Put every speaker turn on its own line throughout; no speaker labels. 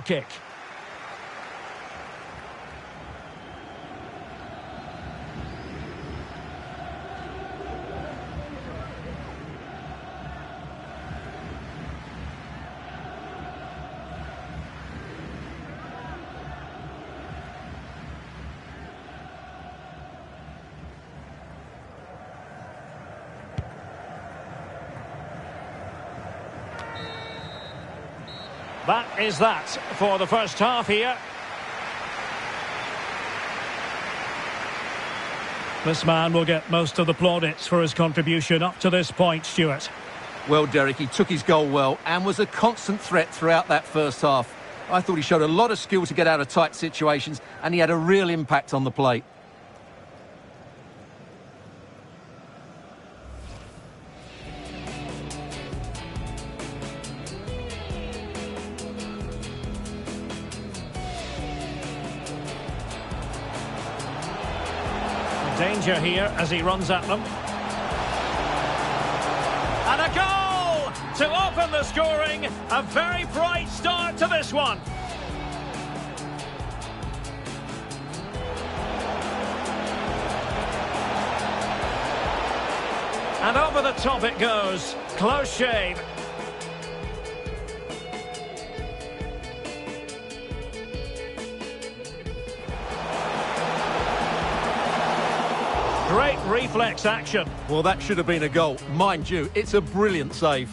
kick. That is that for the first half here. This man will get most of the plaudits for his contribution up to this point, Stuart.
Well, Derek, he took his goal well and was a constant threat throughout that first half. I thought he showed a lot of skill to get out of tight situations, and he had a real impact on the plate.
Danger here as he runs at them. And a goal to open the scoring. A very bright start to this one. And over the top it goes. Close shave. Great reflex action.
Well, that should have been a goal. Mind you, it's a brilliant save.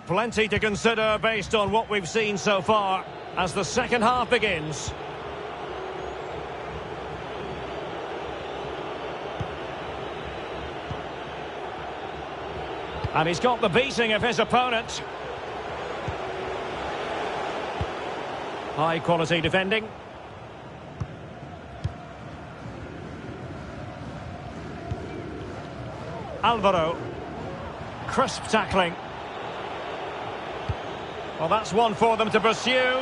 Plenty to consider based on what we've seen so far as the second half begins. And he's got the beating of his opponent. High quality defending. Alvaro. Crisp tackling. Well, that's one for them to pursue.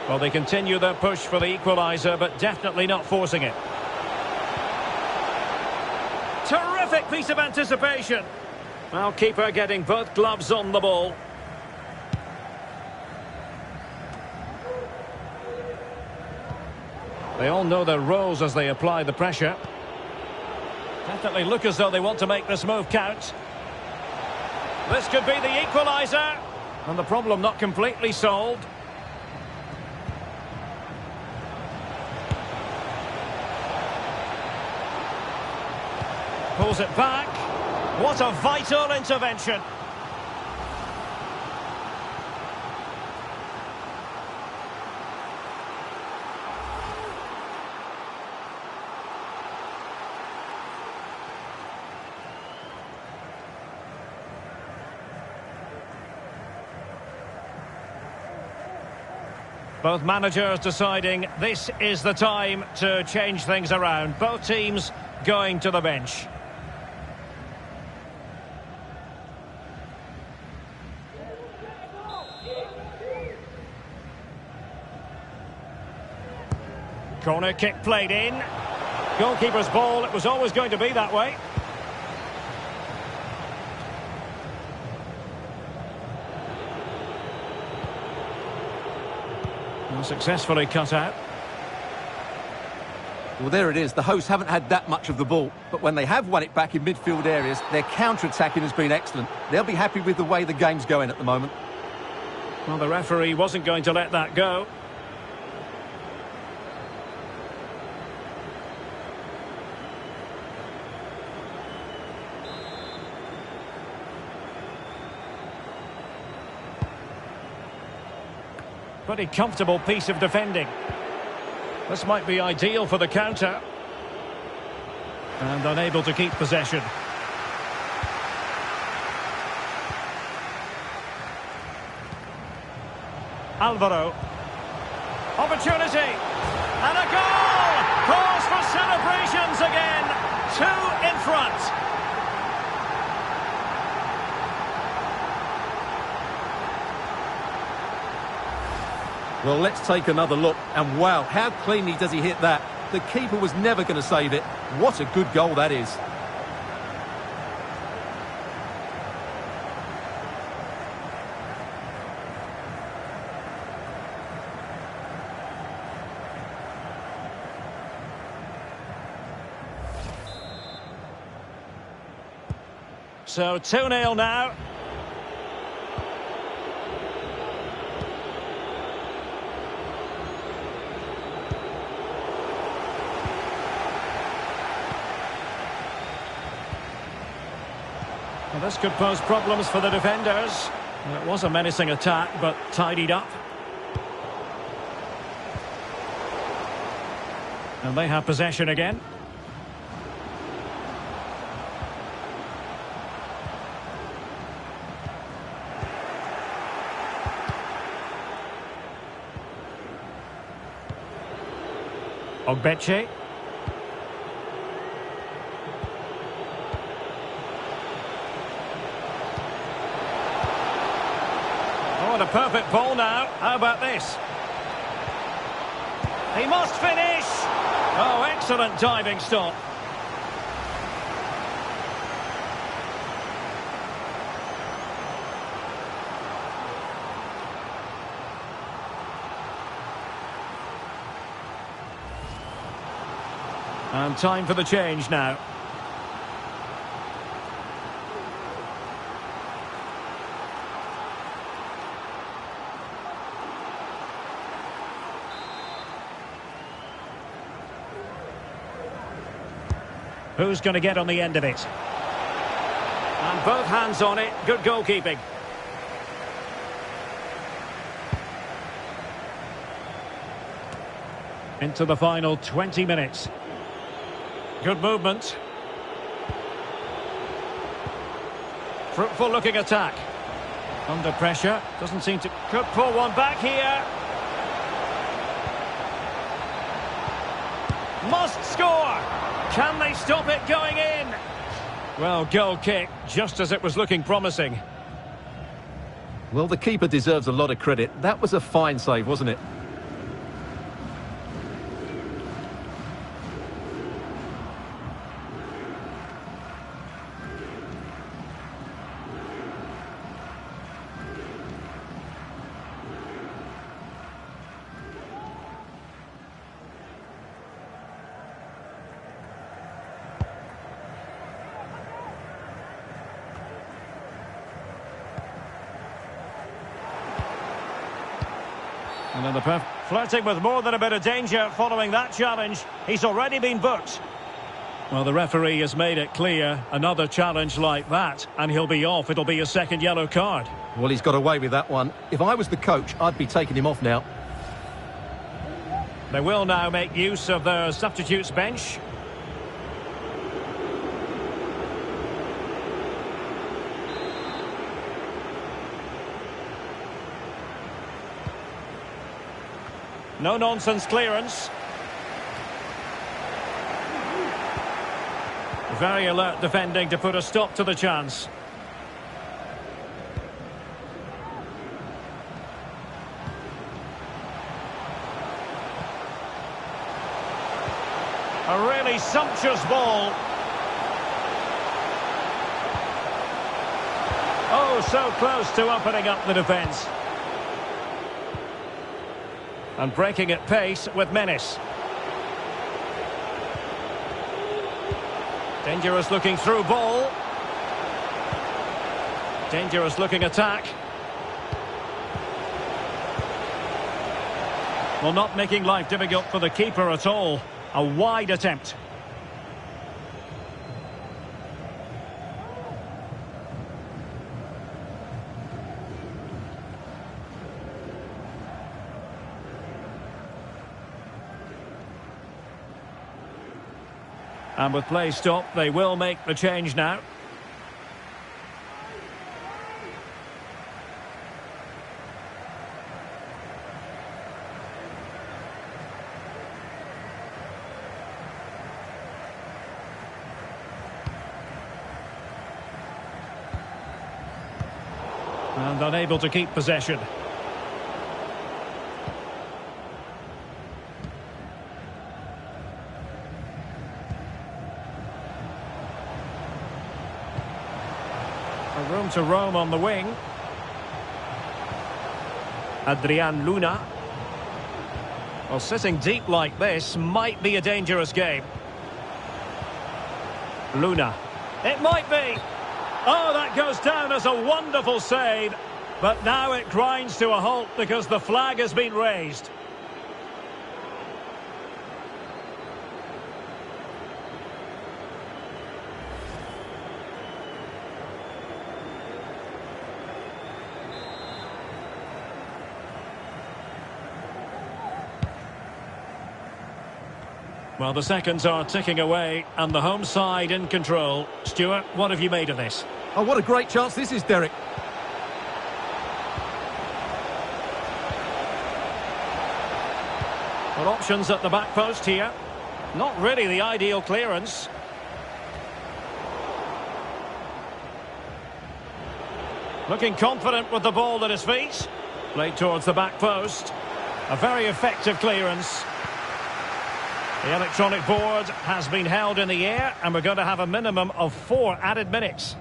Well, they continue their push for the equaliser, but definitely not forcing it. Terrific piece of anticipation. Well, keeper getting both gloves on the ball. They all know their roles as they apply the pressure. Definitely look as though they want to make this move count. This could be the equaliser. And the problem not completely solved. Pulls it back. What a vital intervention. Both managers deciding this is the time to change things around. Both teams going to the bench. Corner kick played in. Goalkeeper's ball, it was always going to be that way. Well, successfully cut out.
Well, there it is. The hosts haven't had that much of the ball, but when they have won it back in midfield areas, their counter-attacking has been excellent. They'll be happy with the way the game's going at the moment.
Well, the referee wasn't going to let that go. Pretty comfortable piece of defending. This might be ideal for the counter. And unable to keep possession. Alvaro. Opportunity. And a goal! Calls for celebrations again.
Well, let's take another look. And wow, how cleanly does he hit that? The keeper was never going to save it. What a good goal that is.
So 2-0 now. Well, this could pose problems for the defenders. It was a menacing attack, but tidied up. And they have possession again. Ogbeche. Oh, and a perfect ball now. How about this? He must finish! Oh, excellent diving stop. And time for the change now. Who's going to get on the end of it? And both hands on it. Good goalkeeping. Into the final 20 minutes. Good movement. Fruitful looking attack. Under pressure. Doesn't seem to... Could pull one back here. Must score. Can they stop it going in? Well, goal kick, just as it was looking promising.
Well, the keeper deserves a lot of credit. That was a fine save, wasn't it?
And then the flirting with more than a bit of danger following that challenge. He's already been booked. Well, the referee has made it clear, another challenge like that, and he'll be off. It'll be a second yellow card.
Well, he's got away with that one. If I was the coach, I'd be taking him off now.
They will now make use of their substitutes bench. No-nonsense clearance. Very alert defending to put a stop to the chance. A really sumptuous ball. Oh, so close to opening up the defence. And breaking at pace with menace. Dangerous looking through ball. Dangerous looking attack. Well, not making life difficult for the keeper at all. A wide attempt. And with play stopped, they will make the change now. And unable to keep possession. A room to roam on the wing. Adrian Luna. Well, sitting deep like this might be a dangerous game. Luna. It might be. Oh, that goes down as a wonderful save. But now it grinds to a halt because the flag has been raised. Well, the seconds are ticking away and the home side in control. Stuart, what have you made of this?
Oh, what a great chance this is, Derek.
Well, options at the back post here. Not really the ideal clearance. Looking confident with the ball at his feet. Played towards the back post. A very effective clearance. The electronic board has been held in the air and we're going to have a minimum of 4 added minutes.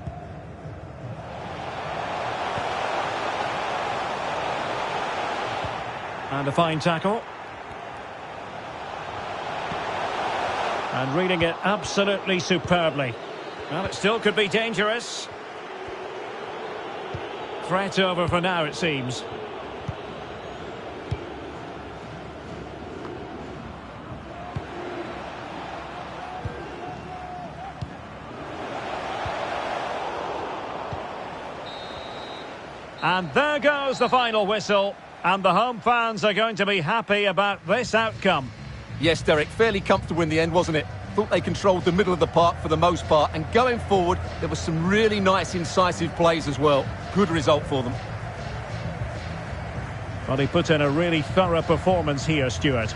And a fine tackle. And reading it absolutely superbly. Well, it still could be dangerous. Threat over for now, it seems. And there goes the final whistle. And the home fans are going to be happy about this outcome.
Yes, Derek, fairly comfortable in the end, wasn't it? Thought they controlled the middle of the park for the most part. And going forward, there were some really nice, incisive plays as well. Good result for them.
Well, he put in a really thorough performance here, Stuart.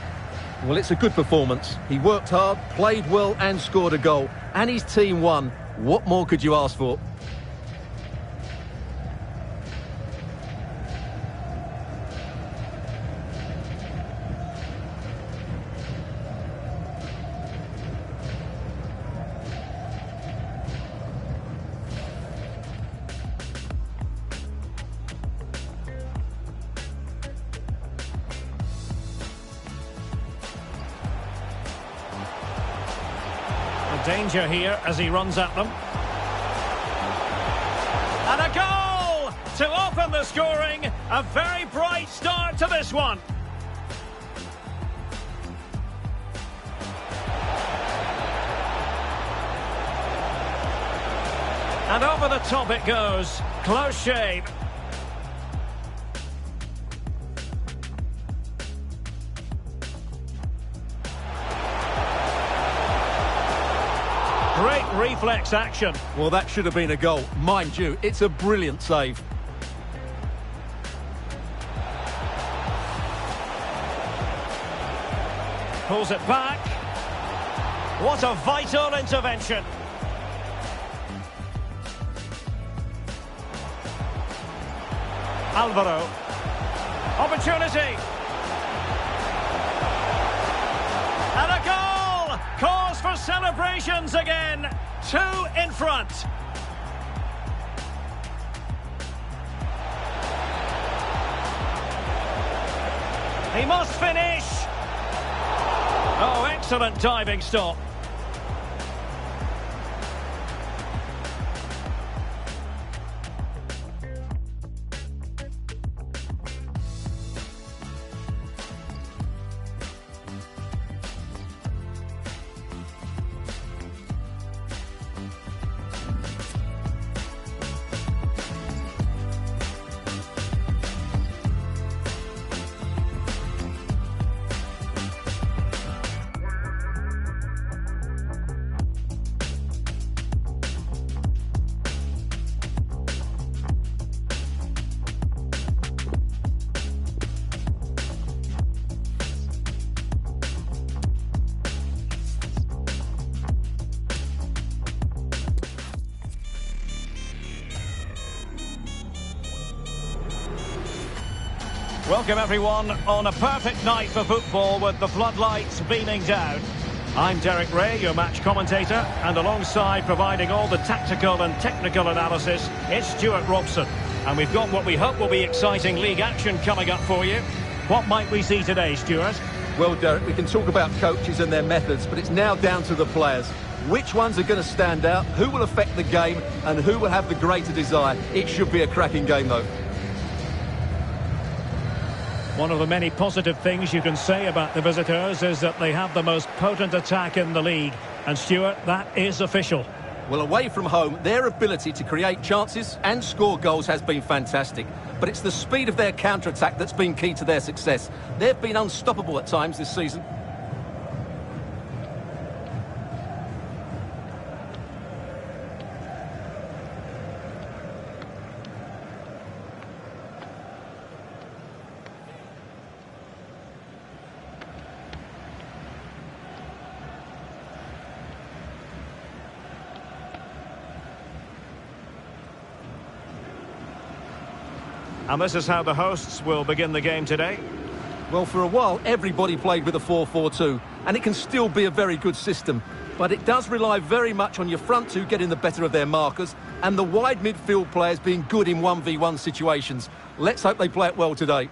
Well, it's a good performance. He worked hard, played well and scored a goal. And his team won. What more could you ask for?
Danger here as he runs at them. And a goal to open the scoring. A very bright start to this one. And over the top it goes. Close shave. Great reflex action.
Well, that should have been a goal. Mind you, it's a brilliant save.
Pulls it back. What a vital intervention. Alvaro. Opportunity. And a goal! Cause for celebrations again. 2 in front. He must finish. Oh, excellent diving stop. Welcome everyone on a perfect night for football with the floodlights beaming down. I'm Derek Ray, your match commentator, and alongside providing all the tactical and technical analysis, it's Stuart Robson. And we've got what we hope will be exciting league action coming up for you. What might we see today, Stuart?
Well, Derek, we can talk about coaches and their methods, but it's now down to the players. Which ones are going to stand out, who will affect the game, and who will have the greater desire? It should be a cracking game, though.
One of the many positive things you can say about the visitors is that they have the most potent attack in the league. And Stuart, that is official.
Well, away from home, their ability to create chances and score goals has been fantastic. But it's the speed of their counter-attack that's been key to their success. They've been unstoppable at times this season.
And this is how the hosts will begin the game today.
Well, for a while, everybody played with a 4-4-2, and it can still be a very good system. But it does rely very much on your front two getting the better of their markers, and the wide midfield players being good in 1v1 situations. Let's hope they play it well today.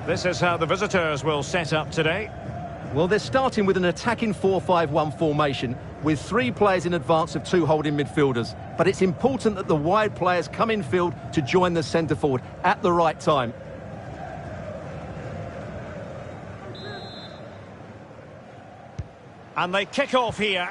This is how the visitors will set up today.
Well, they're starting with an attacking 4-5-1 formation with 3 players in advance of 2 holding midfielders. But it's important that the wide players come in field to join the centre forward at the right time.
And they kick off here.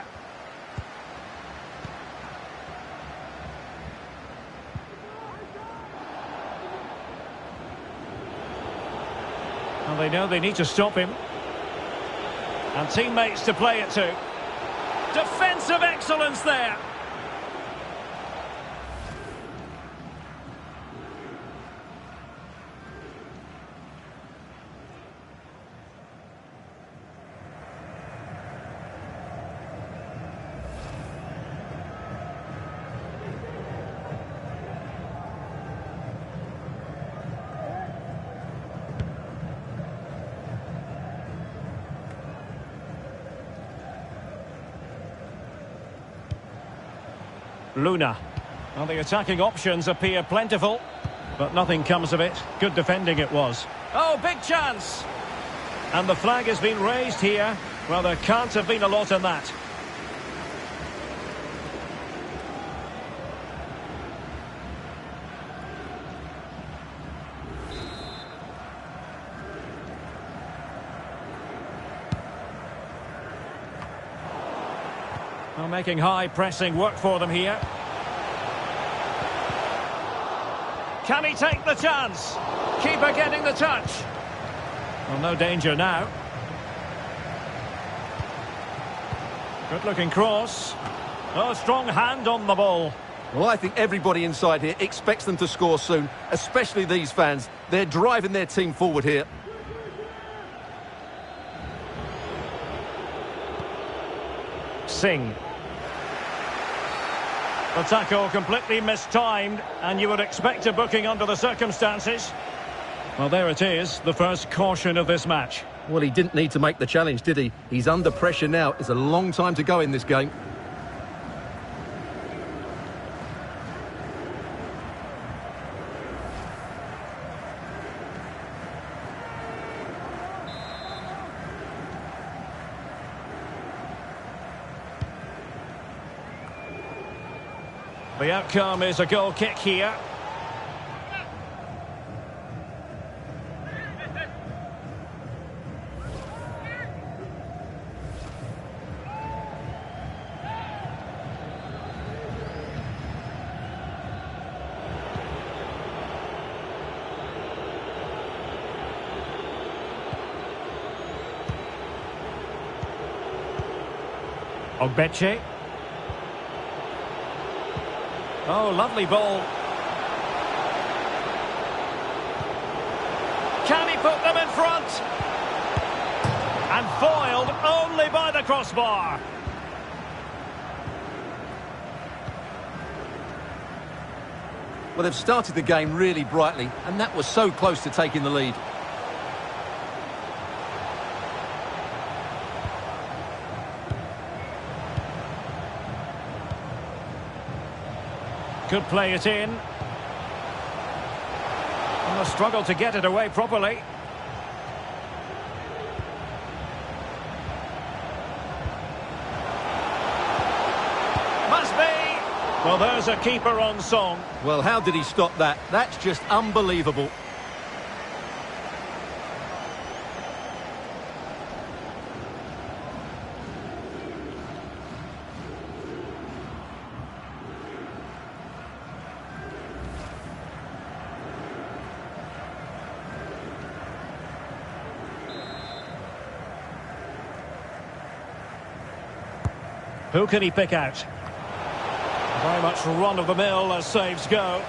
And they know they need to stop him. And teammates to play it to. Defensive excellence there. Luna. Well, the attacking options appear plentiful, but nothing comes of it. Good defending it was. Oh, big chance! And the flag has been raised here. Well, there can't have been a lot in that. Well, making high pressing work for them here. Can he take the chance? Keeper getting the touch. Well, no danger now. Good looking cross. Oh, strong hand on the ball.
Well, I think everybody inside here expects them to score soon, especially these fans. They're driving their team forward here.
Singh. The tackle completely mistimed, and you would expect a booking under the circumstances. Well, there it is, the first caution of this match.
Well, he didn't need to make the challenge, did he? He's under pressure now. It's a long time to go in this game.
The outcome is a goal kick here. Ogbeche. Oh, lovely ball. Can he put them in front? And foiled only by the crossbar.
Well, they've started the game really brightly, and that was so close to taking the lead.
Could play it in. And a struggle to get it away properly. Must be! Well, there's a keeper on song.
Well, how did he stop that? That's just unbelievable.
Who can he pick out? Very much run-of-the-mill as saves go.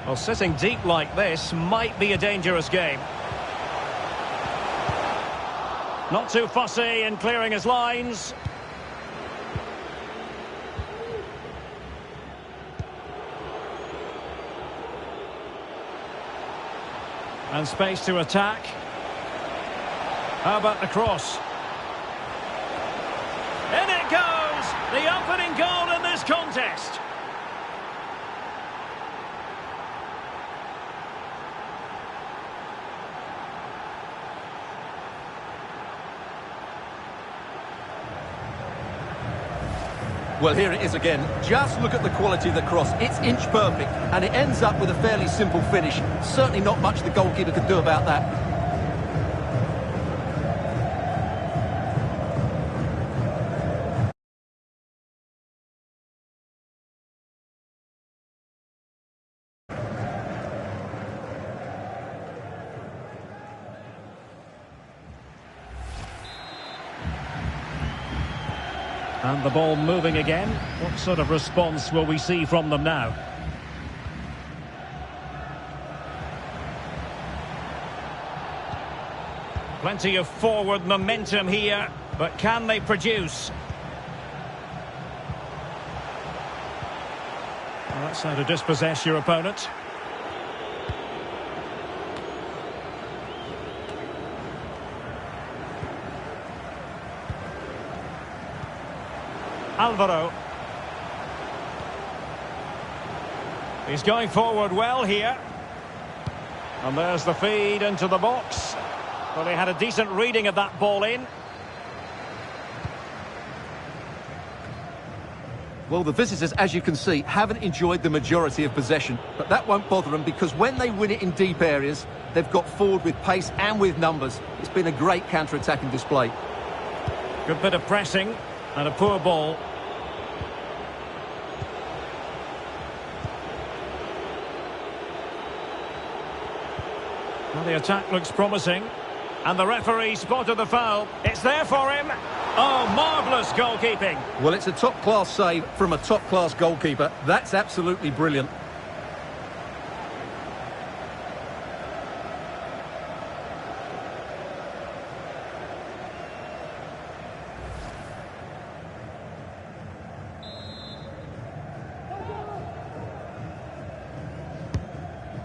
Well, sitting deep like this might be a dangerous game. Not too fussy in clearing his lines. And space to attack. How about the cross? In it goes! The opening goal in this contest.
Well, here it is again. Just look at the quality of the cross. It's inch perfect, and it ends up with a fairly simple finish. Certainly not much the goalkeeper can do about that.
And the ball moving again. What sort of response will we see from them now? Plenty of forward momentum here, but can they produce? Well, that's how to dispossess your opponent. Alvaro. He's going forward well here. And there's the feed into the box. Well, he had a decent reading of that ball in.
Well, the visitors, as you can see, haven't enjoyed the majority of possession. But that won't bother them, because when they win it in deep areas, they've got forward with pace and with numbers. It's been a great counter-attacking display.
Good bit of pressing. And a poor ball. Well, the attack looks promising. And the referee spotted the foul. It's there for him. Oh, marvellous goalkeeping.
Well, it's a top-class save from a top-class goalkeeper. That's absolutely brilliant.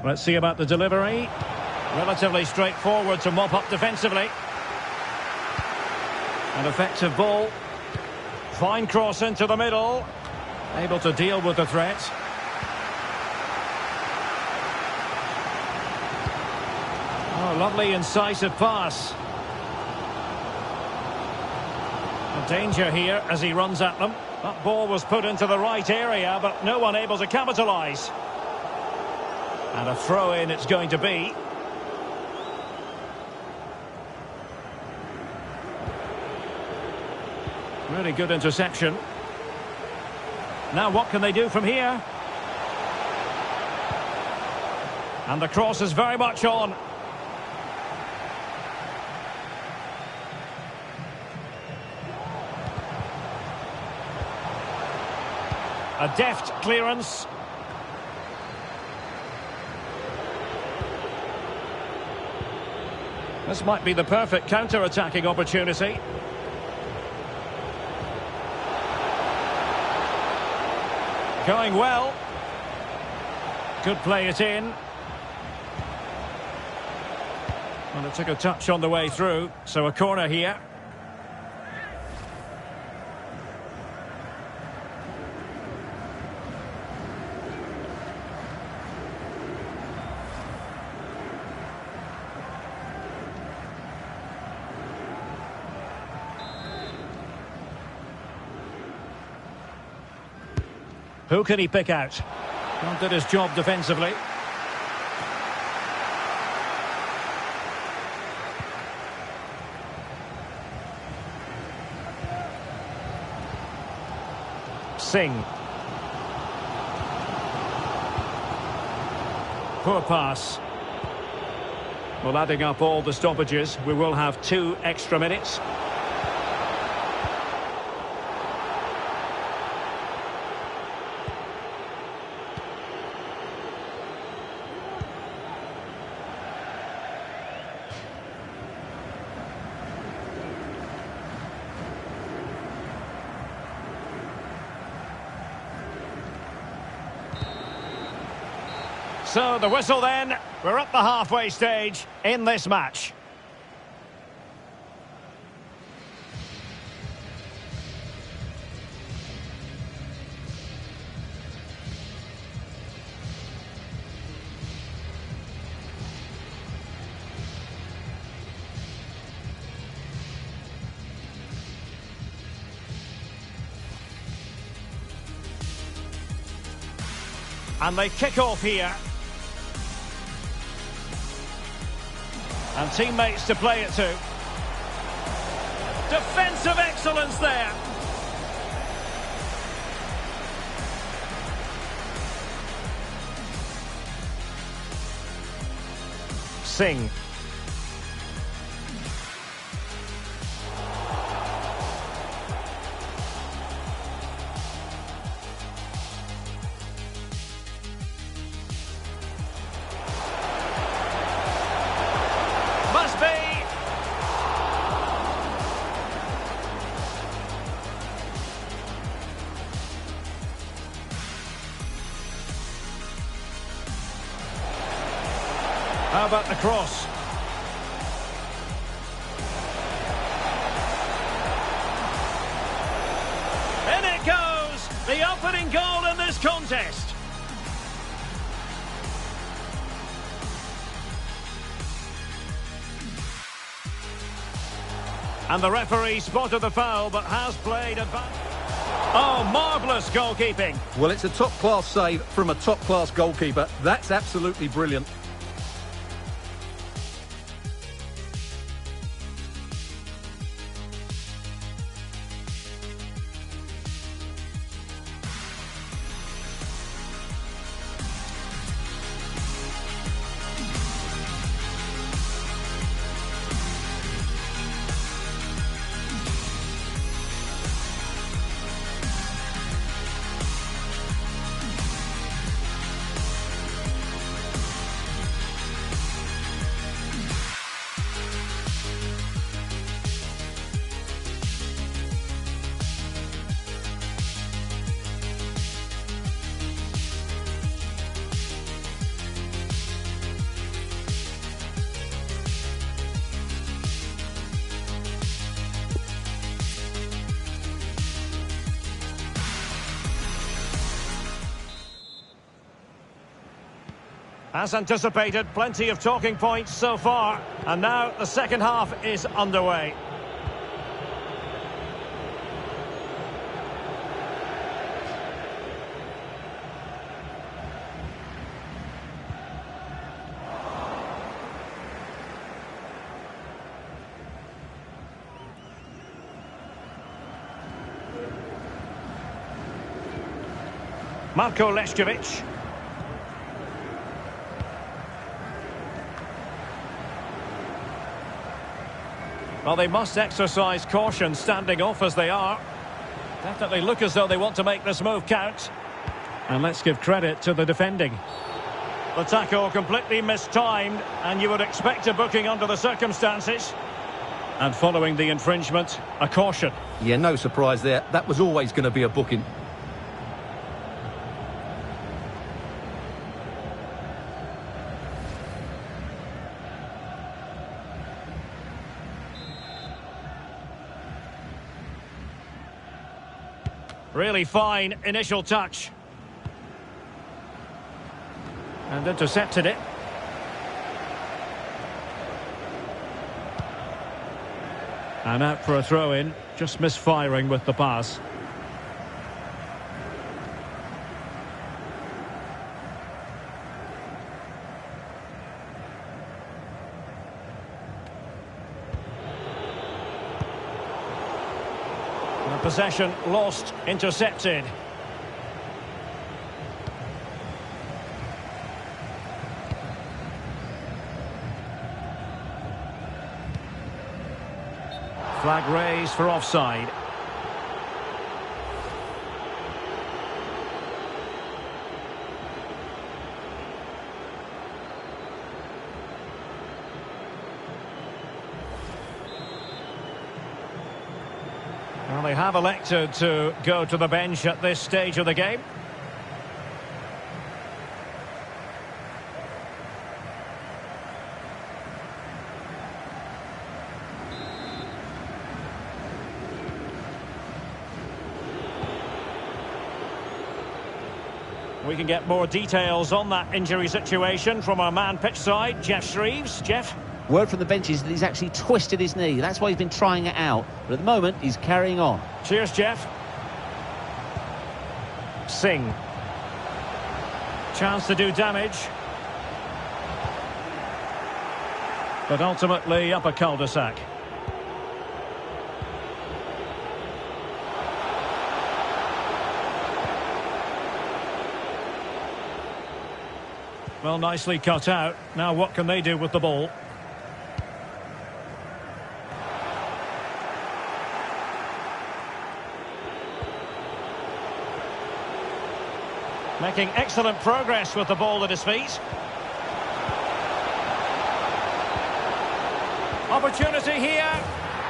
Let's see about the delivery. Relatively straightforward to mop up defensively. An effective ball. Fine cross into the middle. Able to deal with the threat. Oh, lovely incisive pass. A danger here as he runs at them. That ball was put into the right area, but no one able to capitalise. And a throw-in it's going to be. Really good interception. Now what can they do from here? And the cross is very much on. A deft clearance. This might be the perfect counter-attacking opportunity. Going well. Could play it in. And it took a touch on the way through, so a corner here. Who can he pick out? Well, did his job defensively. Singh. Poor pass. Well, adding up all the stoppages, we will have 2 extra minutes. So the whistle then, we're at the halfway stage in this match. And they kick off here. And teammates to play it to. Defensive excellence there. Singh. Must be. How about the cross? In it goes! The opening goal in this contest. And the referee spotted the foul, but has played advantage. Oh, marvellous goalkeeping.
Well, it's a top-class save from a top-class goalkeeper. That's absolutely brilliant.
As anticipated, plenty of talking points so far. And now the second half is underway. Marko Lešković. Well, they must exercise caution standing off as they are. Definitely look as though they want to make this move count. And let's give credit to the defending. The tackle completely mistimed, and you would expect a booking under the circumstances. And following the infringement, a caution.
Yeah, no surprise there. That was always going to be a booking.
Really fine initial touch. And intercepted it. And out for a throw-in, just misfiring with the pass. And possession lost, intercepted. Flag raised for offside. Well, they have elected to go to the bench at this stage of the game. We can get more details on that injury situation from our man pitch side, Jeff Shreves. Jeff?
Word from the bench is that he's actually twisted his knee. That's why he's been trying it out. But at the moment, he's carrying on.
Cheers, Jeff. Singh. Chance to do damage. But ultimately up a cul-de-sac. Well, nicely cut out. Now what can they do with the ball? Making excellent progress with the ball at his feet. Opportunity here.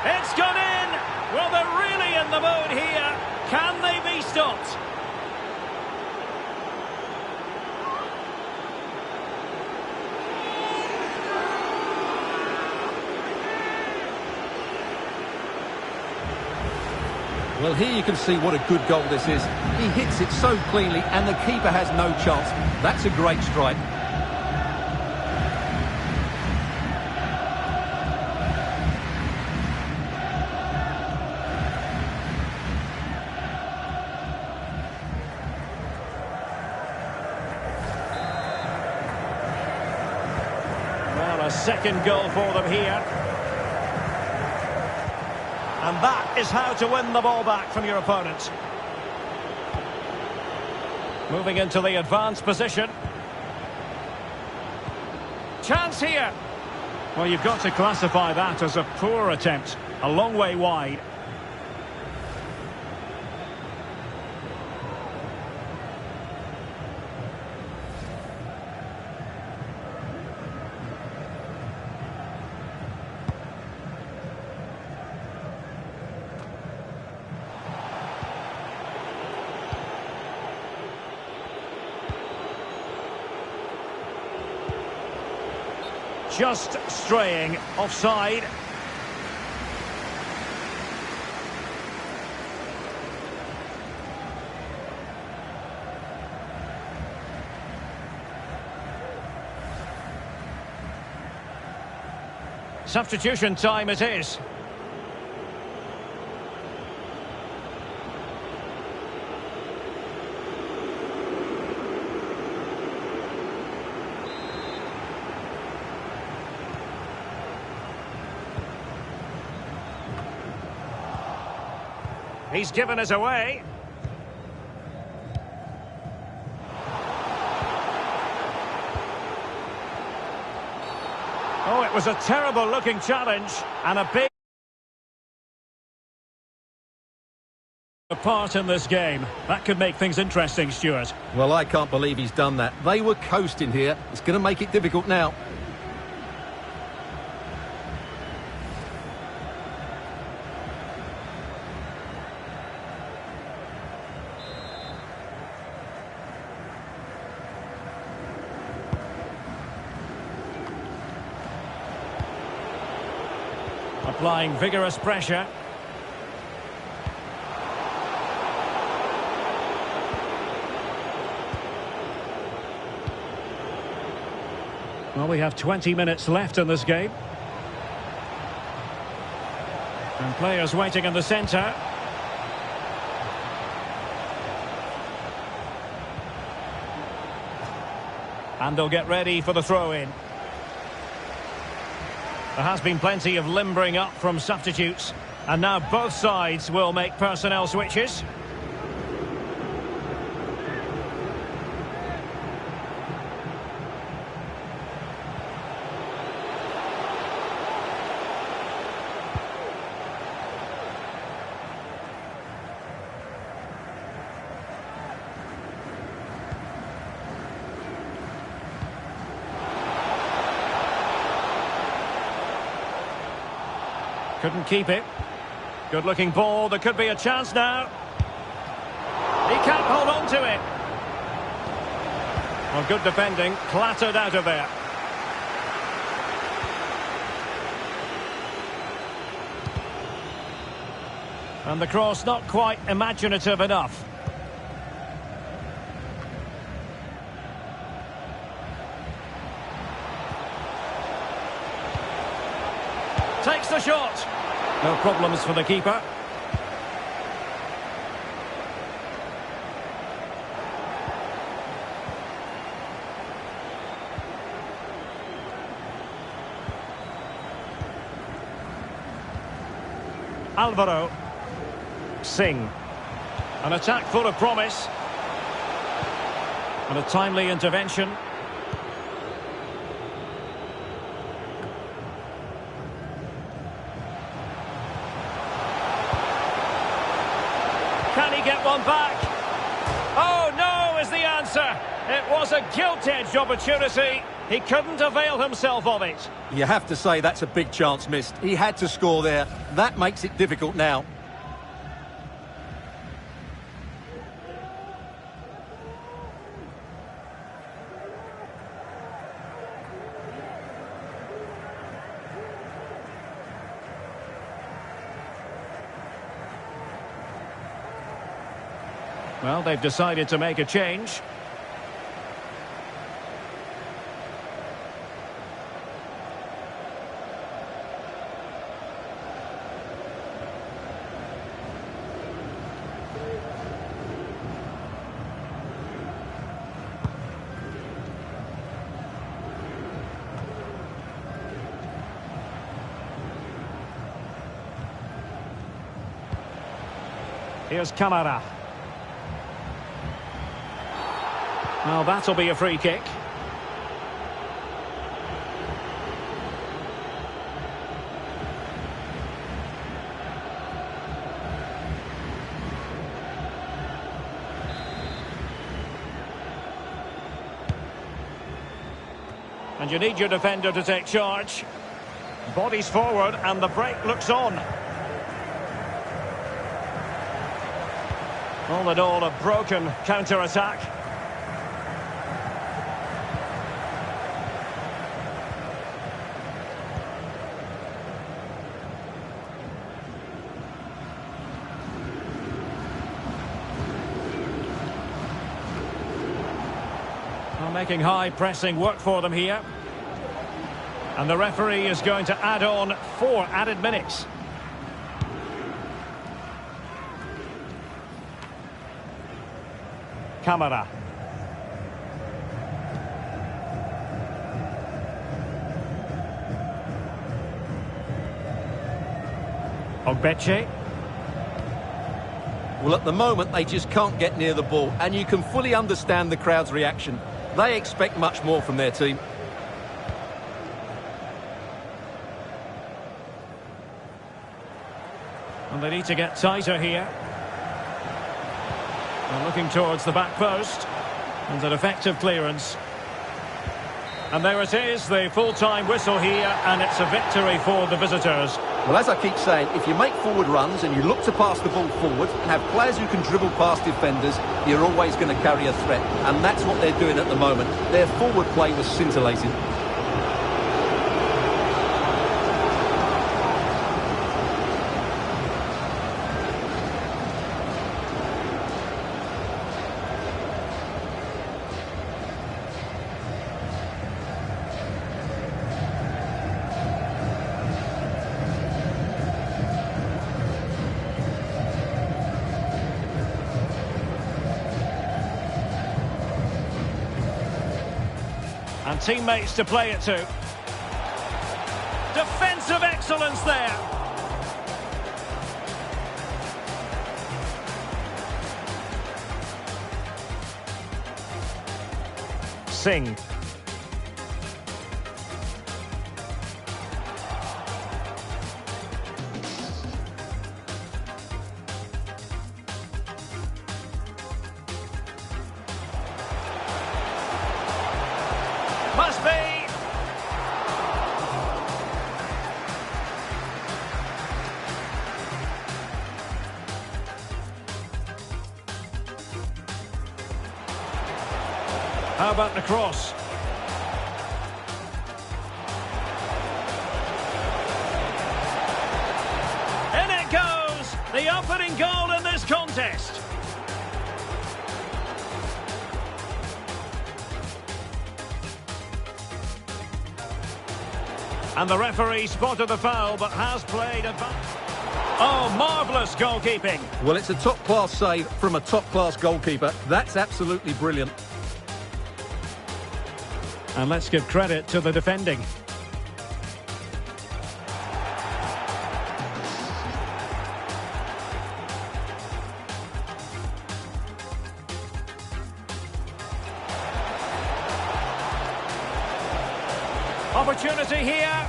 It's gone in. Well, they're really in the mood here. Can they be stopped?
Well, here you can see what a good goal this is. He hits it so cleanly and the keeper has no chance. That's a great strike.
Well, a second goal for them here. And that is how to win the ball back from your opponent. Moving into the advanced position. Chance here. Well, you've got to classify that as a poor attempt. A long way wide. Just straying offside. Substitution time it is. He's given us away. Oh, it was a terrible looking challenge and a big part in this game. That could make things interesting, Stuart.
Well, I can't believe he's done that. They were coasting here. It's going to make it difficult now.
Applying vigorous pressure. Well, we have 20 minutes left in this game. And players waiting in the centre. And they'll get ready for the throw-in. There has been plenty of limbering up from substitutes. And now both sides will make personnel switches. Couldn't keep it. Good looking ball. There could be a chance now. He can't hold on to it. Well, good defending. Clattered out of there. And the cross not quite imaginative enough. Takes the shot. No problems for the keeper. Alvaro. Singh. An attack full of promise. And a timely intervention. Can he get one back? Oh, no is the answer. It was a gilt-edged opportunity. He couldn't avail himself of it.
You have to say that's a big chance missed. He had to score there. That makes it difficult now.
Well, they've decided to make a change. Here's Camara. Well, that'll be a free kick. And you need your defender to take charge. Bodies forward and the break looks on. All in all, a broken counter-attack. Making high pressing work for them here. And the referee is going to add on 4 added minutes. Camara. Ogbeche.
Well, at the moment, they just can't get near the ball, and you can fully understand the crowd's reaction. They expect much more from their team.
And they need to get tighter here. They're looking towards the back post. And an effective clearance. And there it is, the full-time whistle here, and it's a victory for the visitors.
Well, as I keep saying, if you make forward runs and you look to pass the ball forward and have players who can dribble past defenders, you're always going to carry a threat. And that's what they're doing at the moment. Their forward play was scintillating.
And teammates to play it to. Defensive excellence there. Singh. Must be. How about the cross? In it goes! The opening goal in this contest. And the referee spotted the foul, but has played a... Oh, marvellous goalkeeping.
Well, it's a top-class save from a top-class goalkeeper. That's absolutely brilliant.
And let's give credit to the defending. Opportunity here.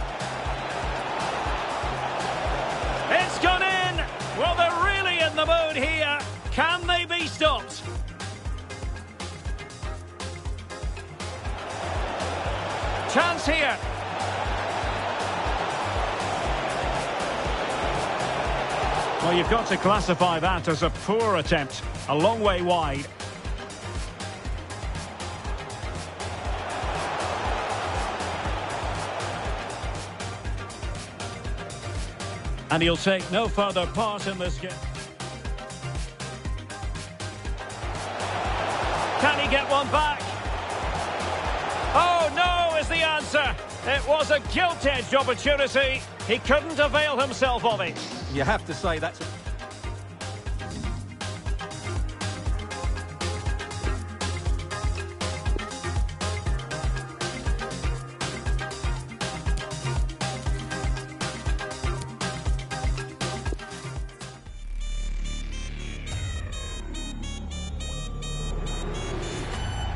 It's gone in. Well, they're really in the mood here. Can they be stopped? Chance here. Well, you've got to classify that as a poor attempt. A long way wide. And he'll take no further part in this game. Can he get one back? Oh, no, is the answer. It was a gilt-edged opportunity. He couldn't avail himself of it.
You have to say that's...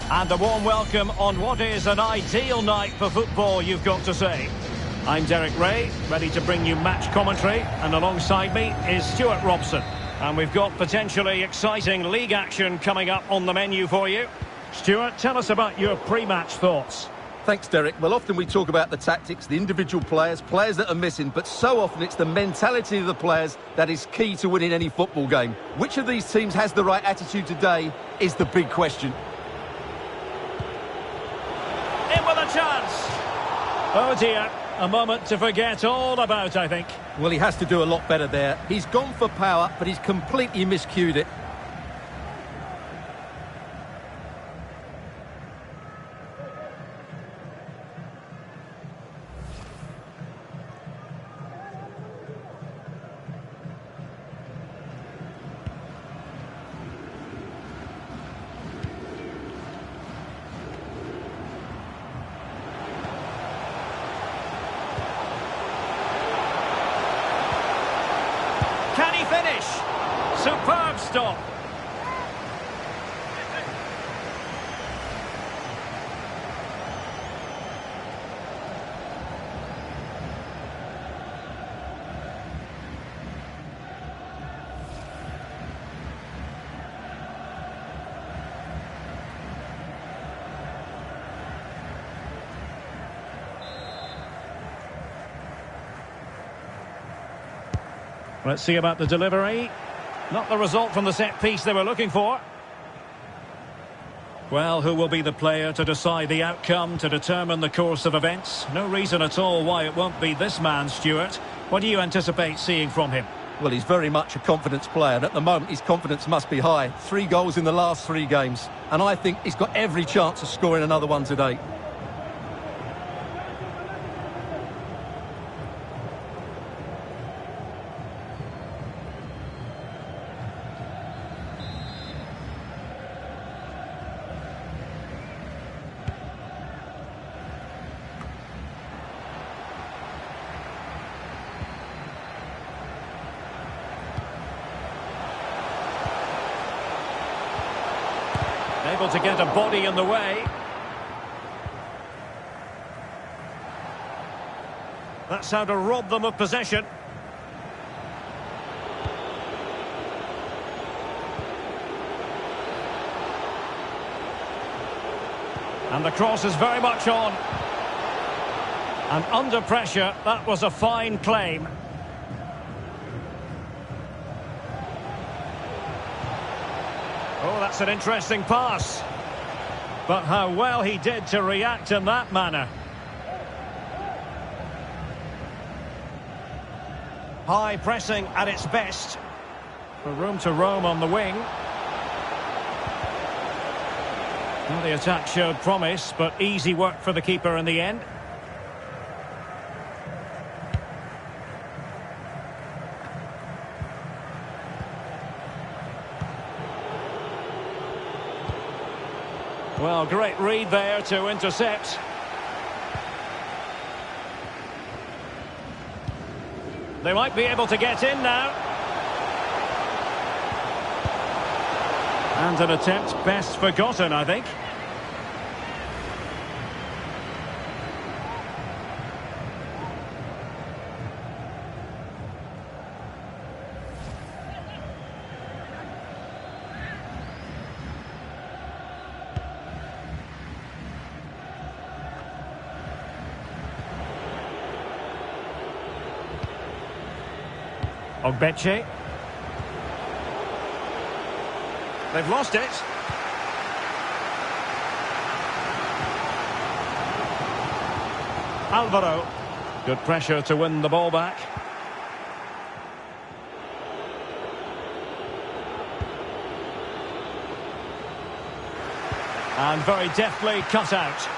And a warm welcome on what is an ideal night for football, you've got to say. I'm Derek Ray, ready to bring you match commentary, and alongside me is Stuart Robson. And we've got potentially exciting league action coming up on the menu for you. Stuart, tell us about your pre-match thoughts.
Thanks, Derek. Well, often we talk about the tactics, the individual players that are missing, but so often it's the mentality of the players that is key to winning any football game. Which of these teams has the right attitude today is the big question.
In with a chance. Oh dear, a moment to forget all about, I think.
Well, he has to do a lot better there. He's gone for power, but he's completely miscued it.
Can he finish? Superb stop. Let's see about the delivery. Not the result from the set piece they were looking for. Well, who will be the player to decide the outcome, to determine the course of events? No reason at all why it won't be this man, Stuart. What do you anticipate seeing from him?
Well, he's very much a confidence player, and at the moment his confidence must be high. 3 goals in the last 3 games, and I think he's got every chance of scoring another one today.
Able to get a body in the way. That's how to rob them of possession. And the cross is very much on. And under pressure, that was a fine claim. Oh, that's an interesting pass. But how well he did to react in that manner. High pressing at its best. For room to roam on the wing. Well, the attack showed promise, but easy work for the keeper in the end. Well, great read there to intercept. They might be able to get in now. And an attempt best forgotten, I think. Ogbeche. They've lost it. Alvaro. Good pressure to win the ball back. And very deftly cut out.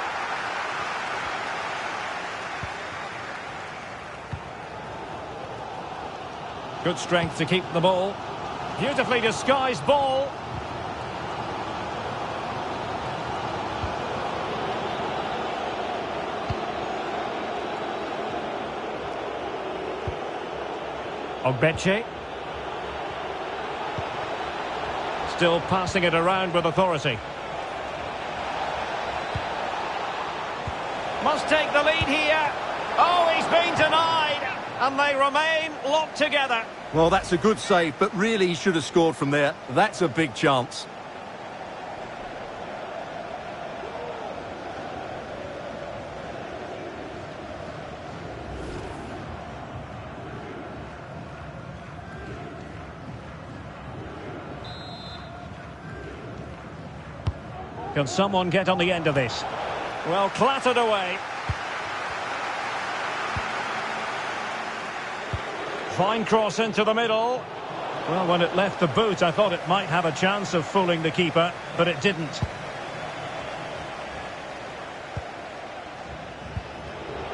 Good strength to keep the ball. Beautifully disguised ball. Ogbeche. Still passing it around with authority. Must take the lead here. Oh, he's been denied. And they remain locked together.
Well, that's a good save, but really he should have scored from there. That's a big chance.
Can someone get on the end of this? Well, clattered away. Fine cross into the middle. Well, when it left the boot, I thought it might have a chance of fooling the keeper, but it didn't.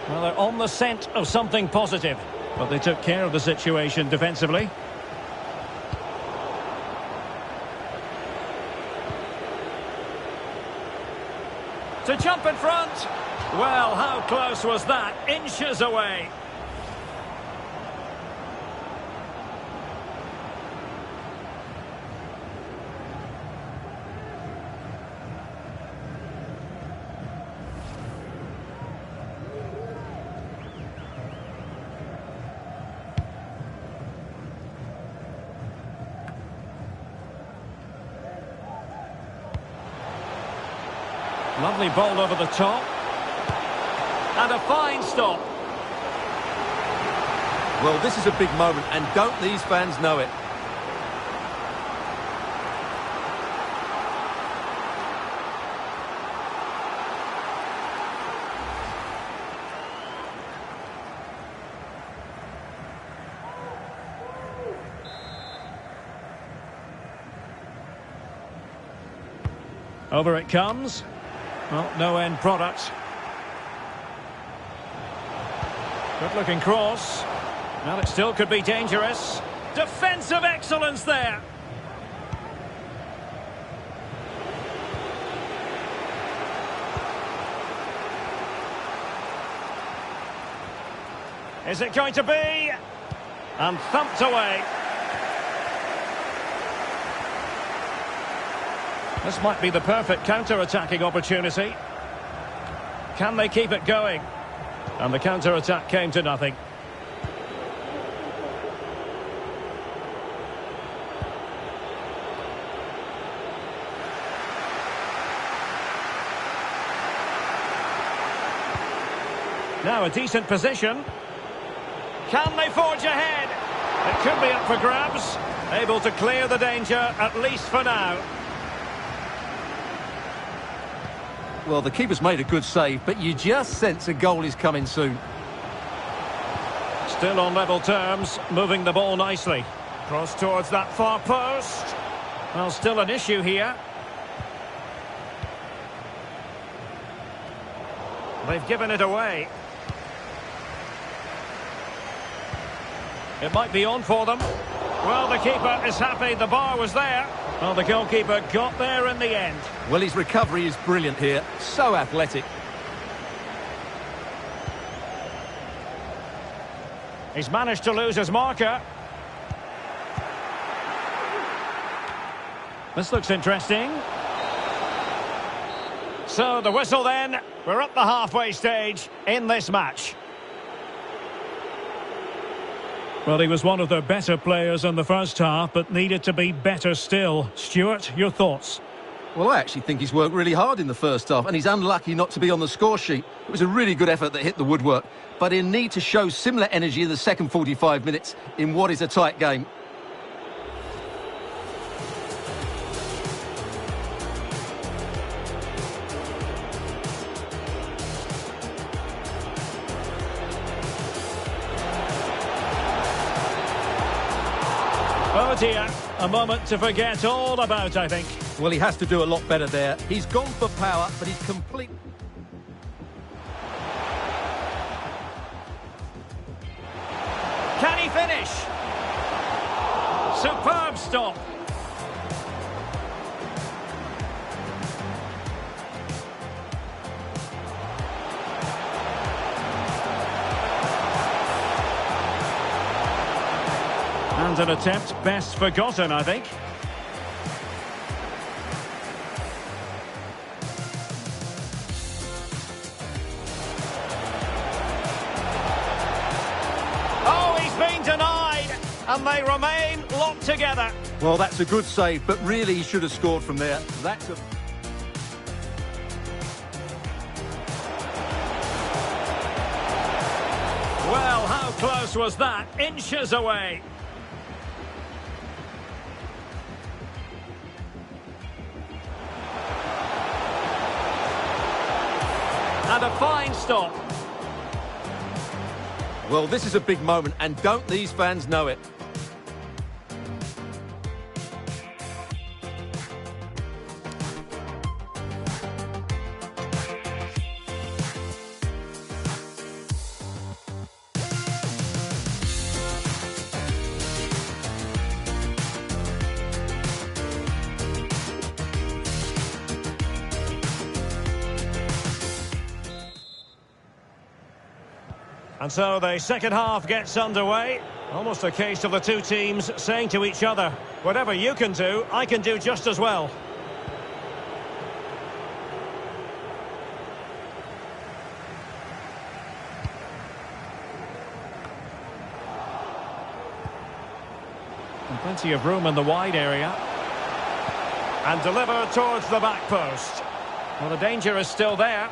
Well, they're on the scent of something positive, but they took care of the situation defensively. To jump in front. Well, how close was that? Inches away. Lovely ball over the top. And a fine stop.
Well, this is a big moment, and don't these fans know it?
Over it comes. Well, no end product. Good looking cross. Well, it still could be dangerous. Defensive excellence there. Is it going to be? And thumped away. This might be the perfect counter-attacking opportunity. Can they keep it going? And the counter-attack came to nothing. Now a decent position. Can they forge ahead? It could be up for grabs. Able to clear the danger, at least for now.
Well, the keeper's made a good save, but you just sense a goal is coming soon.
Still on level terms, moving the ball nicely. Cross towards that far post. Well, still an issue here. They've given it away. It might be on for them. Well, the keeper is happy the bar was there. Well, the goalkeeper got there in the end.
Well, his recovery is brilliant here. So athletic.
He's managed to lose his marker. This looks interesting. So the whistle then. We're at the halfway stage in this match.
Well, he was one of their better players in the first half, but needed to be better still. Stuart, your thoughts?
Well, I actually think he's worked really hard in the first half, and he's unlucky not to be on the score sheet. It was a really good effort that hit the woodwork, but he'll need to show similar energy in the second 45 minutes in what is a tight game.
Oh dear, a moment to forget all about, I think.
Well, he has to do a lot better there. He's gone for power, but he's complete.
Can he finish? Superb stop. And an attempt best forgotten, I think. Oh, he's been denied, and they remain locked together.
Well, that's a good save, but really he should have scored from there. That's a...
Well, how close was that? Inches away. And a fine stop.
Well, this is a big moment, and don't these fans know it?
And so the second half gets underway. Almost a case of the two teams saying to each other, whatever you can do, I can do just as well. And plenty of room in the wide area. And delivered towards the back post. Well, the danger is still there.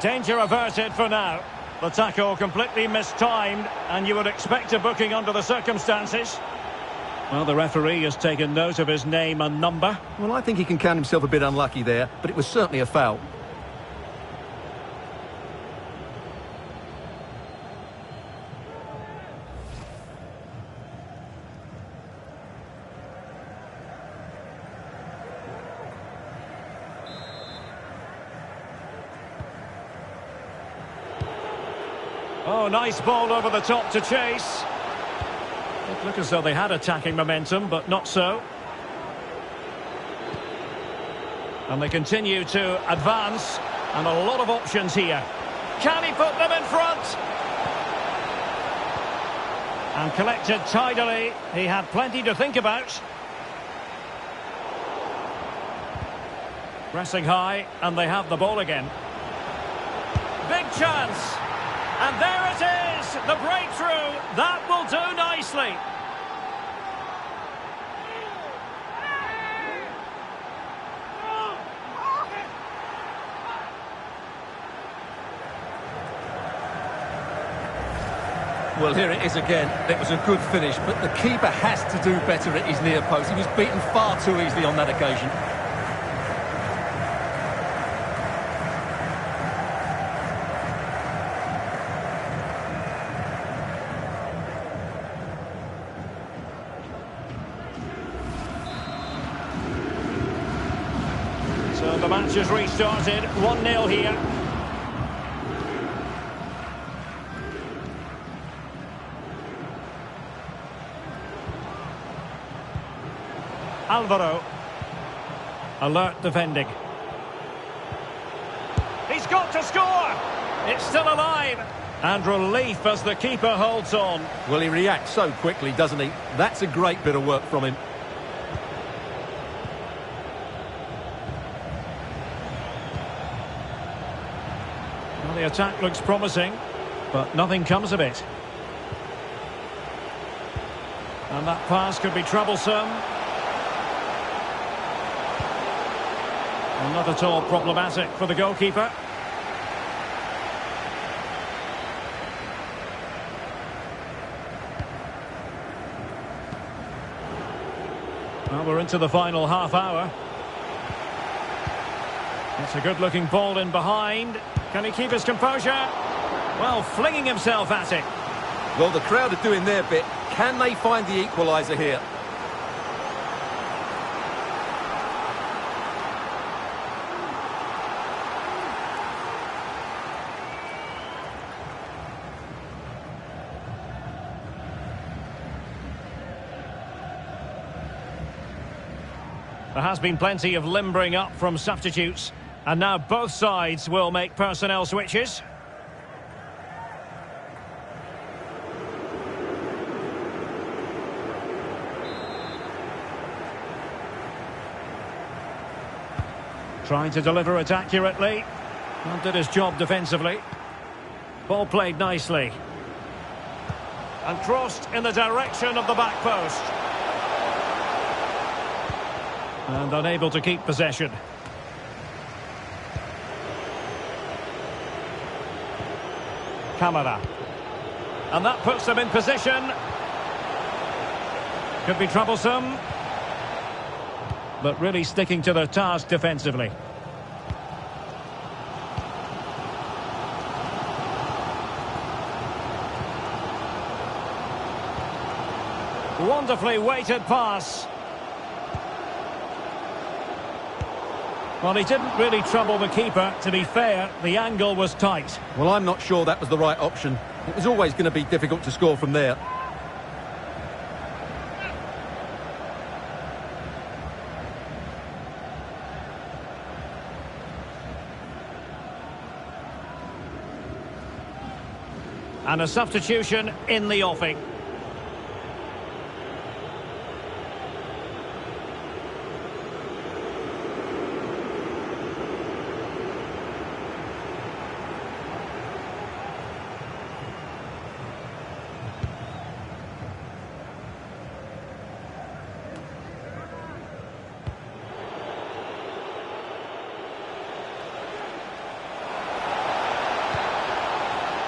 Danger averted for now. The tackle completely mistimed, and you would expect a booking under the circumstances.
Well, the referee has taken note of his name and number.
Well, I think he can count himself a bit unlucky there, but it was certainly a foul.
Oh, nice ball over the top to chase. It looked as though they had attacking momentum, but not so. And they continue to advance, and a lot of options here. Can he put them in front? And collected tidily. He had plenty to think about. Pressing high, and they have the ball again. Big chance! And there it is! The breakthrough! That will do nicely!
Well, here it is again. It was a good finish, but the keeper has to do better at his near post. He was beaten far too easily on that occasion.
So the match has restarted. 1-0 here. Alvaro. Alert defending. He's got to score! It's still alive! And relief as the keeper holds on.
Well, he reacts so quickly, doesn't he? That's a great bit of work from him.
Well, the attack looks promising, but nothing comes of it. And that pass could be troublesome. Not at all problematic for the goalkeeper. Well, we're into the final half hour. It's a good-looking ball in behind. Can he keep his composure? Well, flinging himself at it.
Well, the crowd are doing their bit. Can they find the equaliser here?
There has been plenty of limbering up from substitutes, and now both sides will make personnel switches. Trying to deliver it accurately, and did his job defensively. Ball played nicely. And crossed in the direction of the back post. And unable to keep possession. Camara. And that puts them in position. Could be troublesome. But really sticking to their task defensively. Wonderfully weighted pass. Well, he didn't really trouble the keeper. To be fair, the angle was tight.
Well, I'm not sure that was the right option. It was always going to be difficult to score from there.
And a substitution in the offing.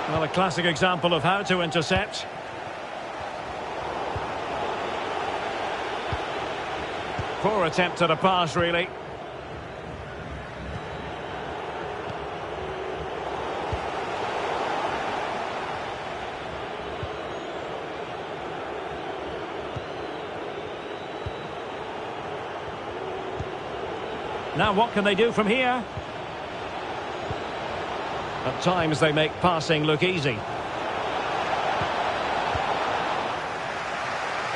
Well, a classic example of how to intercept. Poor attempt at a pass, really. Now what can they do from here? At times they make passing look easy.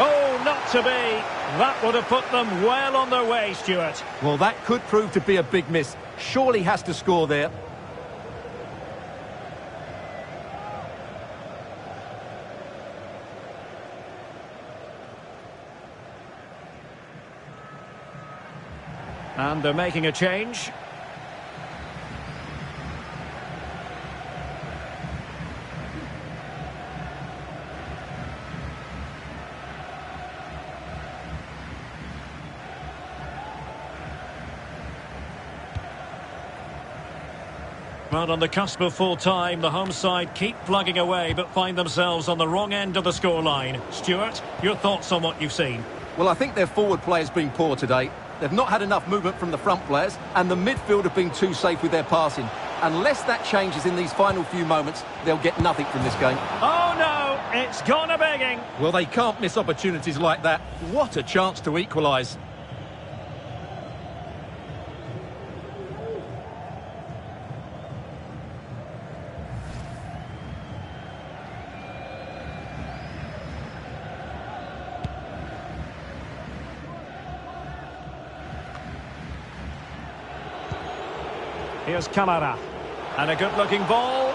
Oh, not to be. That would have put them well on their way, Stuart.
Well, that could prove to be a big miss. Surely has to score there.
And they're making a change. Well, on the cusp of full time, the home side keep plugging away but find themselves on the wrong end of the scoreline. Stuart, your thoughts on what you've seen?
Well, I think their forward players been poor today. They've not had enough movement from the front players, and the midfield have been too safe with their passing. Unless that changes in these final few moments, they'll get nothing from this game.
Oh no, it's gone a begging.
Well, they can't miss opportunities like that. What a chance to equalise.
Here's Camara. And a good-looking ball.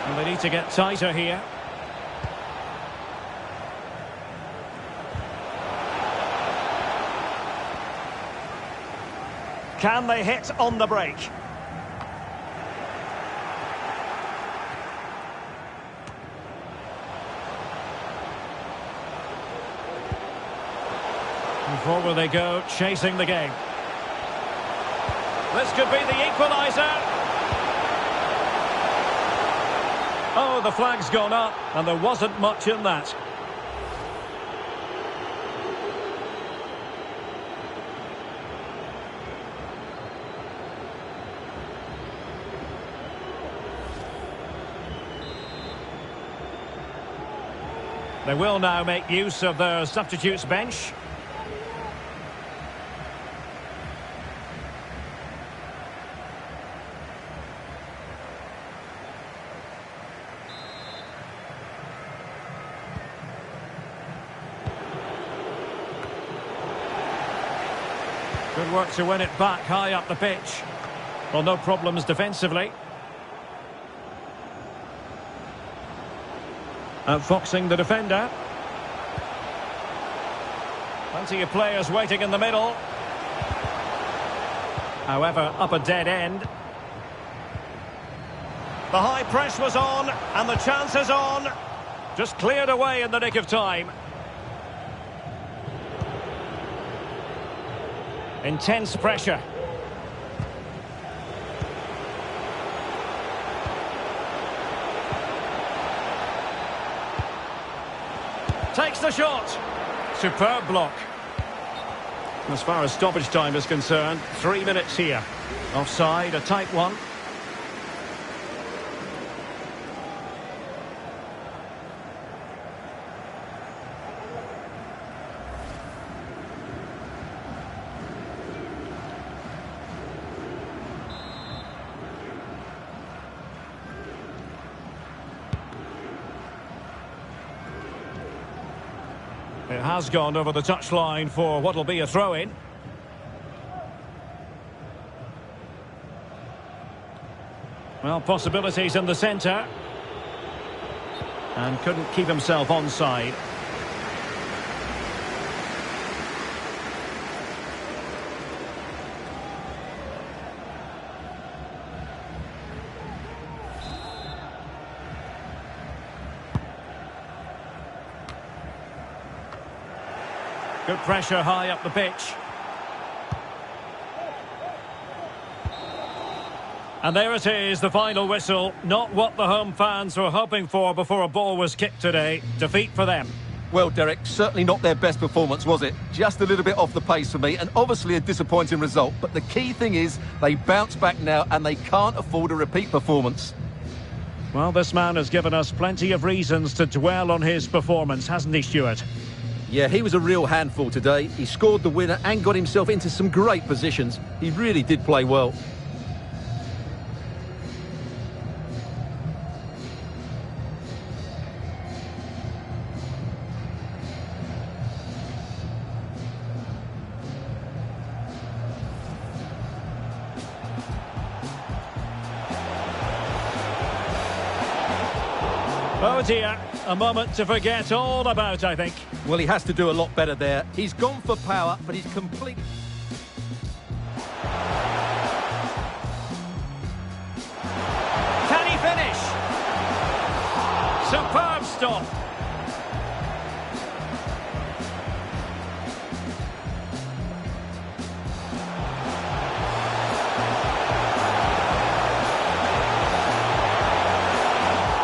And they need to get tighter here. Can they hit on the break? And forward they go, chasing the game. This could be the equaliser. Oh, the flag's gone up, and there wasn't much in that. They will now make use of their substitutes bench. Good work to win it back high up the pitch. Well, no problems defensively. Outfoxing the defender. Plenty of players waiting in the middle. However, up a dead end. The high press was on, and the chance is on. Just cleared away in the nick of time. Intense pressure. Takes the shot. Superb block. As far as stoppage time is concerned, 3 minutes here. Offside, a tight one. It has gone over the touchline for what will be a throw-in. Well, possibilities in the centre. And couldn't keep himself onside. Good pressure high up the pitch. And there it is, the final whistle. Not what the home fans were hoping for before a ball was kicked today. Defeat for them.
Well, Derek, certainly not their best performance, was it? Just a little bit off the pace for me, and obviously a disappointing result. But the key thing is, they bounce back now, and they can't afford a repeat performance.
Well, this man has given us plenty of reasons to dwell on his performance, hasn't he, Stuart?
Yeah, he was a real handful today. He scored the winner and got himself into some great positions. He really did play well.
Oh dear, a moment to forget all about, I think.
Well, he has to do a lot better there. He's gone for power, but he's completely...
stop.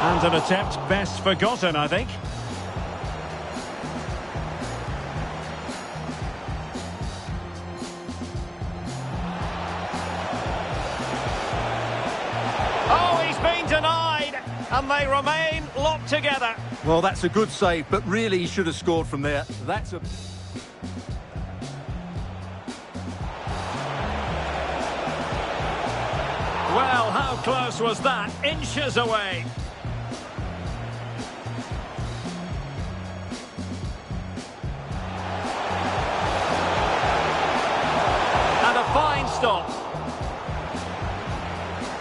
And an attempt best forgotten, I think. Oh, he's been denied, and they remain locked together.
Well, that's a good save, but really he should have scored from there. That's a...
Well, how close was that? Inches away. And a fine stop.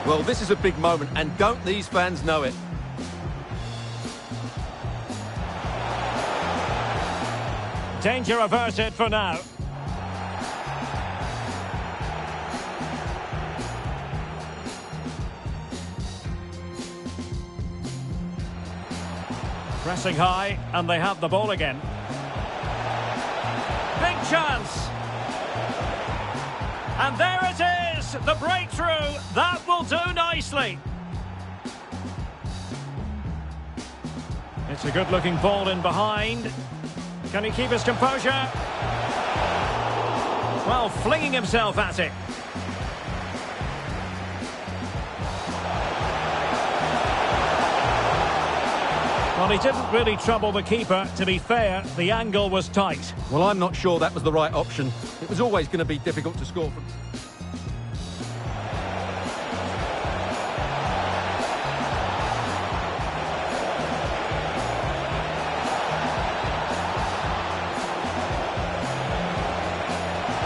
Well, this is a big moment, and don't these fans know it?
Danger averted for now. Pressing high, and they have the ball again. Big chance. And there it is, the breakthrough. That will do nicely. It's a good-looking ball in behind. Can he keep his composure? Well, flinging himself at it. Well, he didn't really trouble the keeper. To be fair, the angle was tight.
Well, I'm not sure that was the right option. It was always going to be difficult to score from.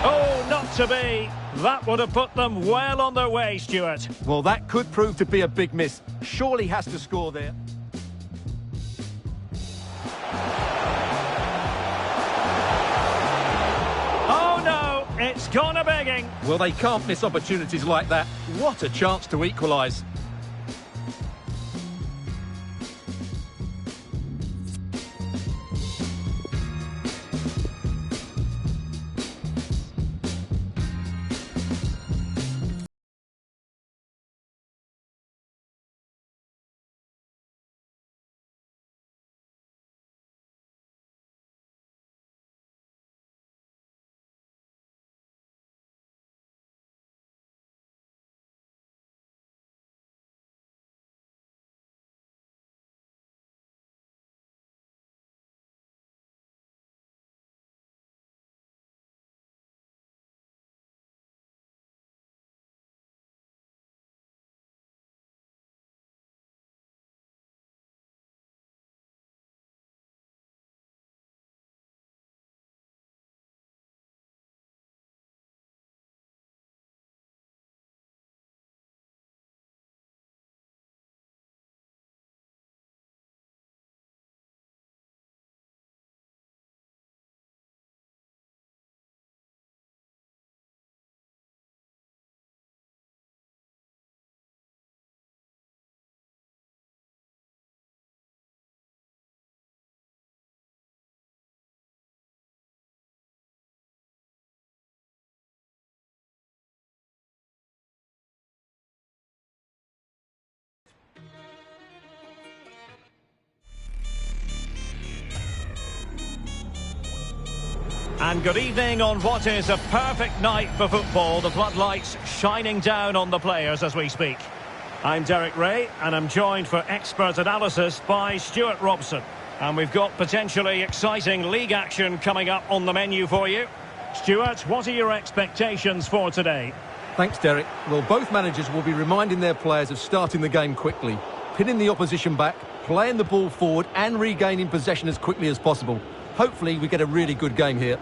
Oh, not to be. That would have put them well on their way, Stuart.
Well, that could prove to be a big miss. Surely has to score there.
It's gone a-begging.
Well, they can't miss opportunities like that. What a chance to equalise.
And good evening on what is a perfect night for football. The floodlights shining down on the players as we speak. I'm Derek Ray, and I'm joined for expert analysis by Stuart Robson. And we've got potentially exciting league action coming up on the menu for you. Stuart, what are your expectations for today?
Thanks, Derek. Well, both managers will be reminding their players of starting the game quickly, pinning the opposition back, playing the ball forward and regaining possession as quickly as possible. Hopefully we get a really good game here.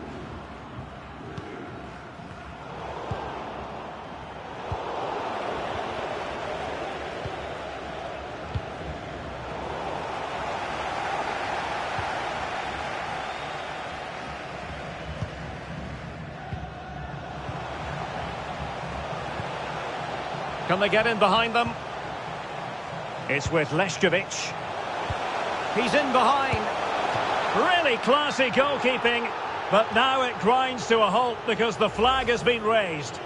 Can they get in behind them? It's with Leshkovic. He's in behind. Really classy goalkeeping, but now it grinds to a halt because the flag has been raised.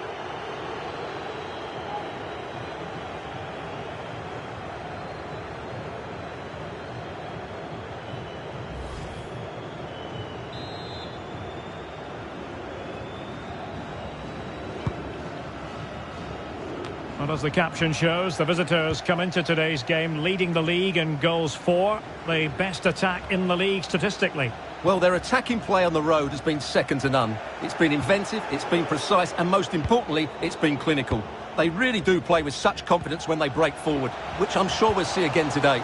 Well, as the caption shows, the visitors come into today's game leading the league in goals for, the best attack in the league statistically.
Well, their attacking play on the road has been second to none. It's been inventive, it's been precise, and most importantly, it's been clinical. They really do play with such confidence when they break forward, which I'm sure we'll see again today.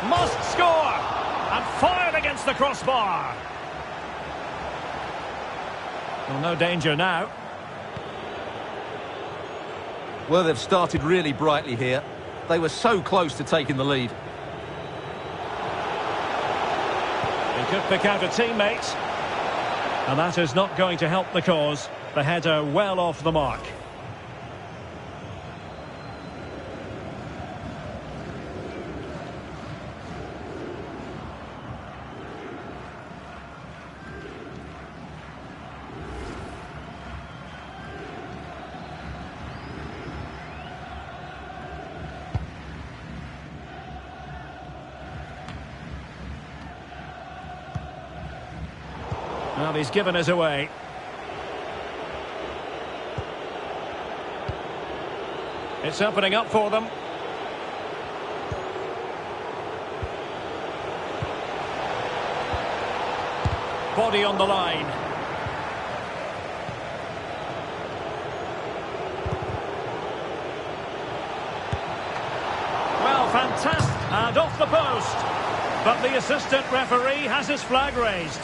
Must score! And fired against the crossbar. Well, no danger now.
Well, they've started really brightly here. They were so close to taking the lead.
He could pick out a teammate.
And that is not going to help the cause. The header well off the mark.
Well, he's given us away. It's opening up for them. Body on the line. Well, fantastic. And off the post. But the assistant referee has his flag raised.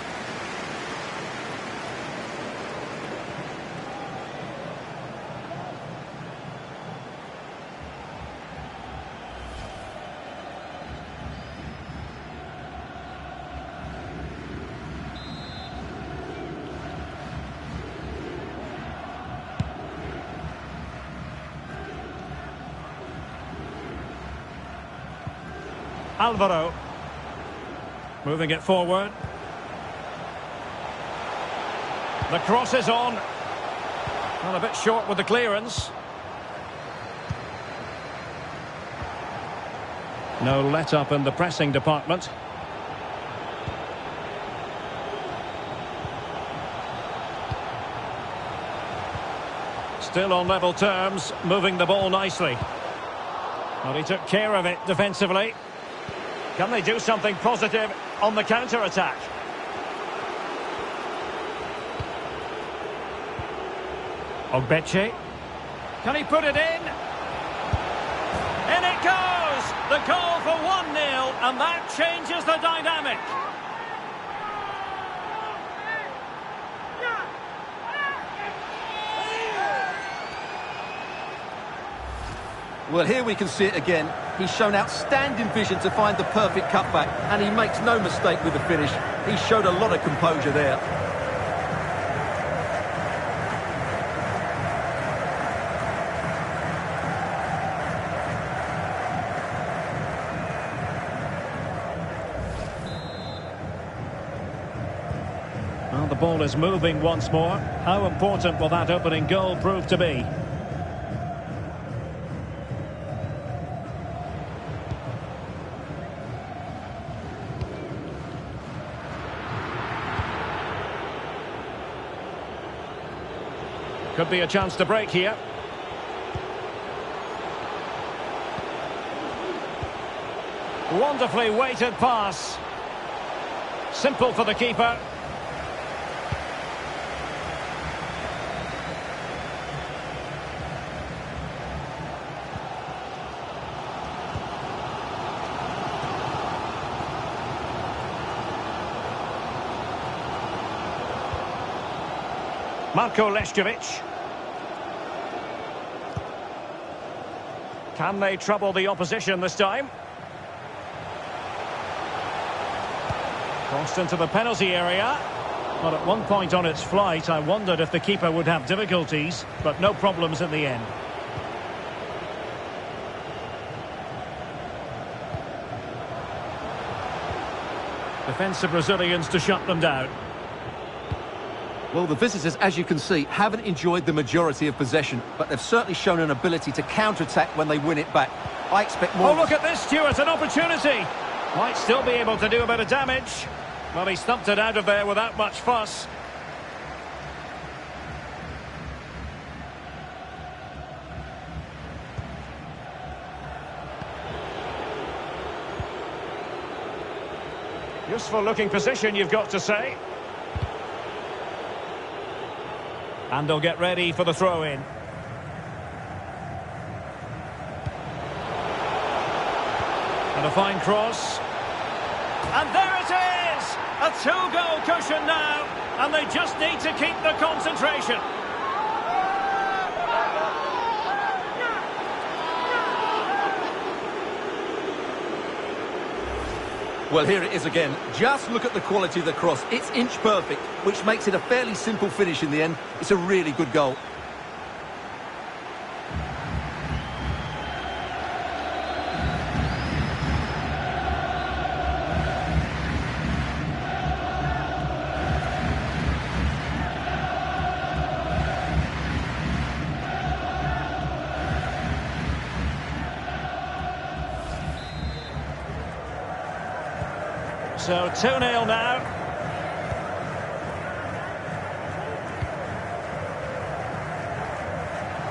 Alvaro. Moving it forward. The cross is on. Well, a bit short with the clearance. No let-up in the pressing department. Still on level terms, moving the ball nicely. Well, he took care of it defensively. Can they do something positive on the counter-attack? Ogbeche. Can he put it in? In it goes! The goal for 1-0, and that changes the dynamic.
Well, here we can see it again. He's shown outstanding vision to find the perfect cutback, and he makes no mistake with the finish. He showed a lot of composure there.
Well, the ball is moving once more. How important will that opening goal prove to be? Could be a chance to break here. Wonderfully weighted pass. Simple for the keeper. Marko Lešković. Can they trouble the opposition this time? Crossed into the penalty area. Well, at one point on its flight, I wondered if the keeper would have difficulties, but no problems in the end.
Defensive Brazilians to shut them down.
Well, the visitors, as you can see, haven't enjoyed the majority of possession, but they've certainly shown an ability to counter-attack when they win it back. I expect more...
Oh, look at this, Stuart, an opportunity! Might still be able to do a bit of damage. Well, he stumped it out of there without much fuss. Useful looking position, you've got to say. And they'll get ready for the throw-in. And a fine cross. And there it is! A two-goal cushion now. And they just need to keep the concentration.
Well, here it is again. Just look at the quality of the cross. It's inch perfect, which makes it a fairly simple finish in the end. It's a really good goal.
So 2-0 now.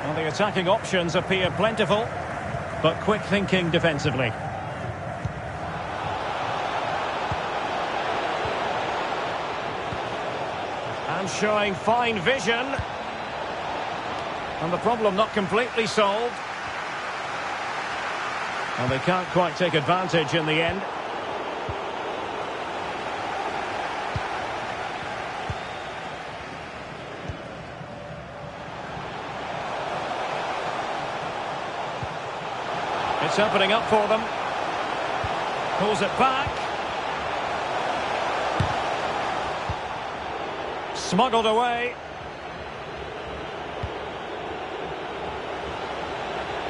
Well, the attacking options appear plentiful, but quick thinking defensively. And showing fine vision. And the problem not completely solved. And they can't quite take advantage in the end. It's opening up for them. Pulls it back. Smuggled away.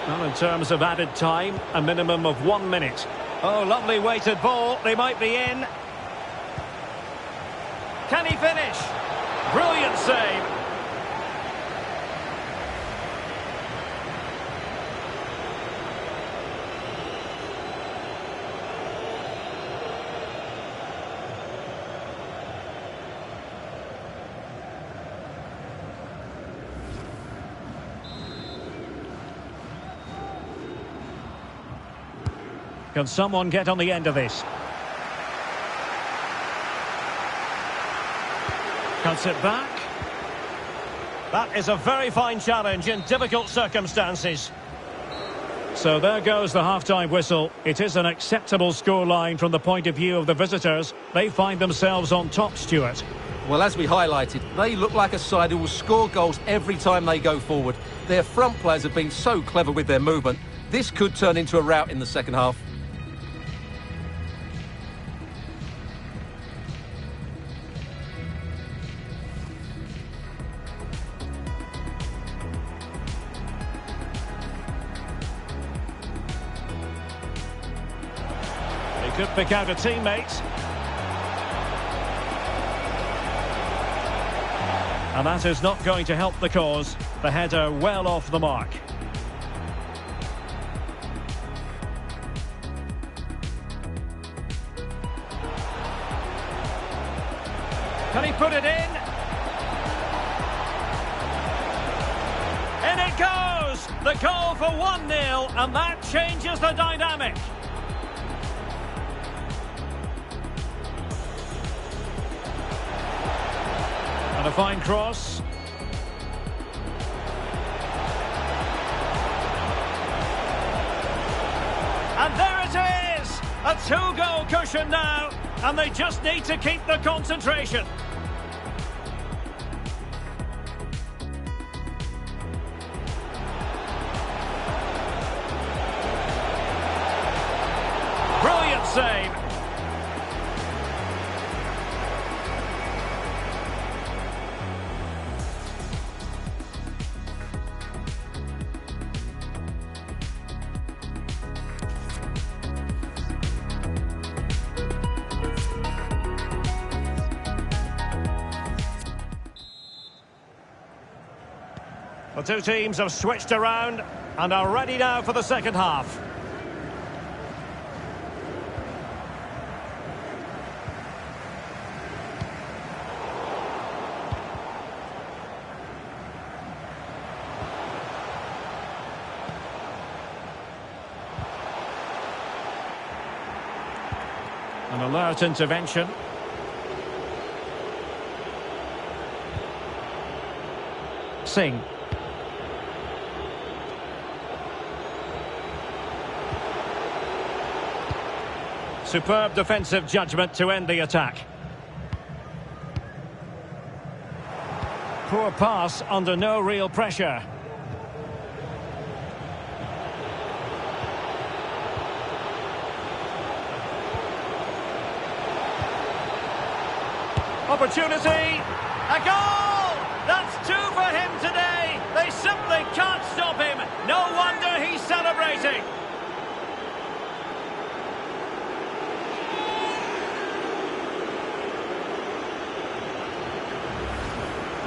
Well, in terms of added time, a minimum of 1 minute. Oh, lovely weighted ball. They might be in. Can he finish? Brilliant save. Can someone get on the end of this? Cuts it back. That is a very fine challenge in difficult circumstances. So there goes the half-time whistle. It is an acceptable scoreline from the point of view of the visitors. They find themselves on top, Stuart.
Well, as we highlighted, they look like a side who will score goals every time they go forward. Their front players have been so clever with their movement. This could turn into a rout in the second half.
Could pick out a teammate. And that is not going to help the cause. The header well off the mark. Can he put it in? In it goes! The goal for 1-0, and that changes the dynamic. And a fine cross. And there it is! A two-goal cushion now, and they just need to keep the concentration. Brilliant save. The two teams have switched around and are ready now for the second half. An alert intervention. Singh. Superb defensive judgment to end the attack. Poor pass under no real pressure. Opportunity, a goal! That's two for him today. They simply can't stop him. No wonder he's celebrating.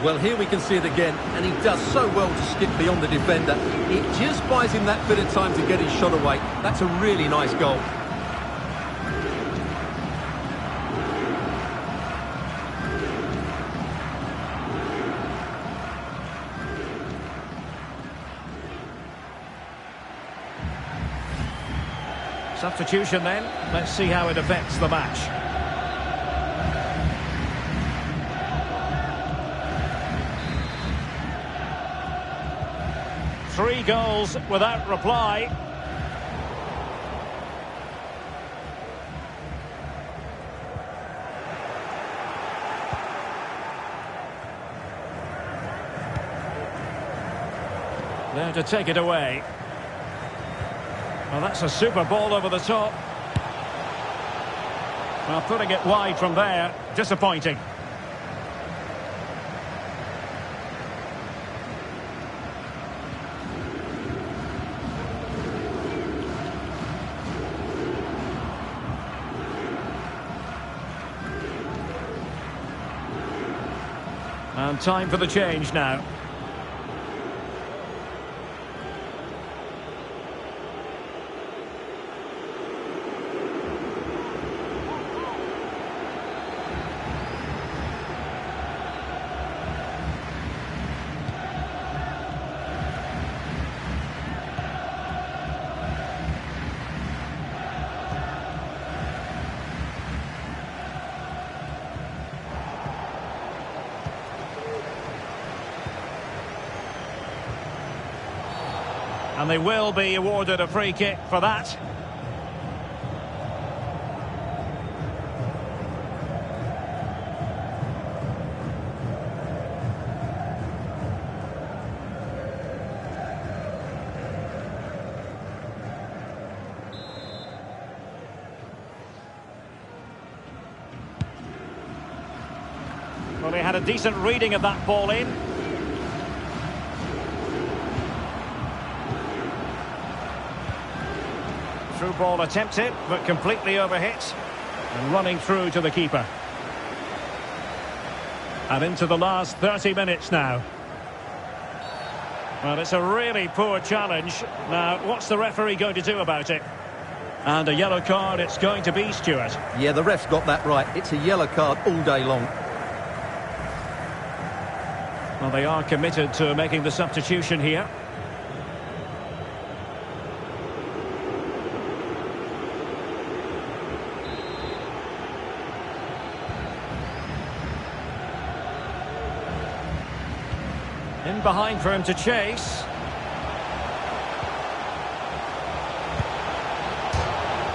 Well, here we can see it again, and he does so well to skip beyond the defender. It just buys him that bit of time to get his shot away. That's a really nice goal.
Substitution then. Let's see how it affects the match. Three goals without reply. There to take it away. Well, that's a super ball over the top. Well, putting it wide from there, disappointing. And time for the change now. And they will be awarded a free kick for that. Well, they had a decent reading of that ball in. Through ball attempted, but completely overhit. And running through to the keeper. And into the last 30 minutes now. Well, it's a really poor challenge. Now, what's the referee going to do about it? And a yellow card it's going to be, Stuart.
Yeah, the ref's got that right. It's a yellow card all day long.
Well, they are committed to making the substitution here. In behind for him to chase.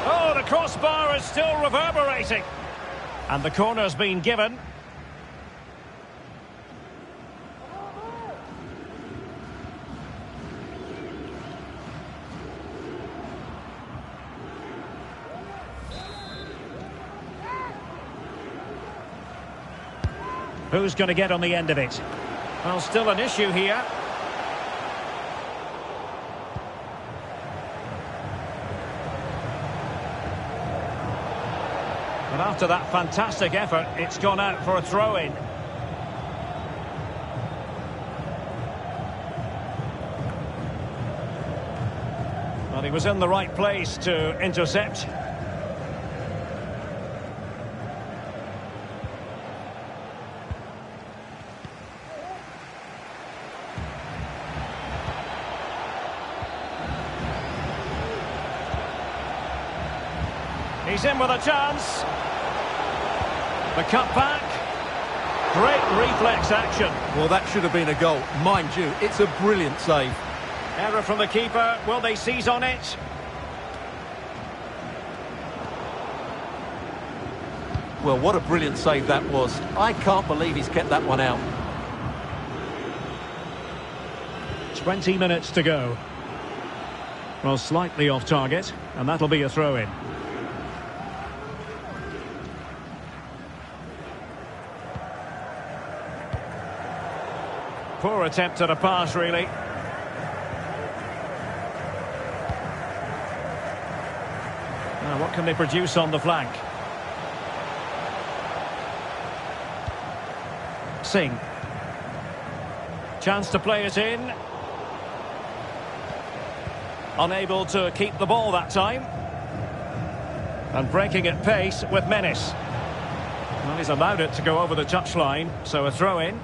Oh, the crossbar is still reverberating. And the corner's been given. Who's going to get on the end of it? Well, still an issue here. But after that fantastic effort, it's gone out for a throw-in. Well, he was in the right place to intercept. He's in with a chance. The cut back. Great reflex action.
Well, that should have been a goal. Mind you, it's a brilliant save.
Error from the keeper. Will they seize on it?
Well, what a brilliant save that was. I can't believe he's kept that one out.
20 minutes to go. Well, slightly off target, and that'll be a throw-in.
Poor attempt at a pass, really. Now, what can they produce on the flank? Singh. Chance to play it in. Unable to keep the ball that time. And breaking at pace with menace. Well, he's allowed it to go over the touchline, so a throw-in.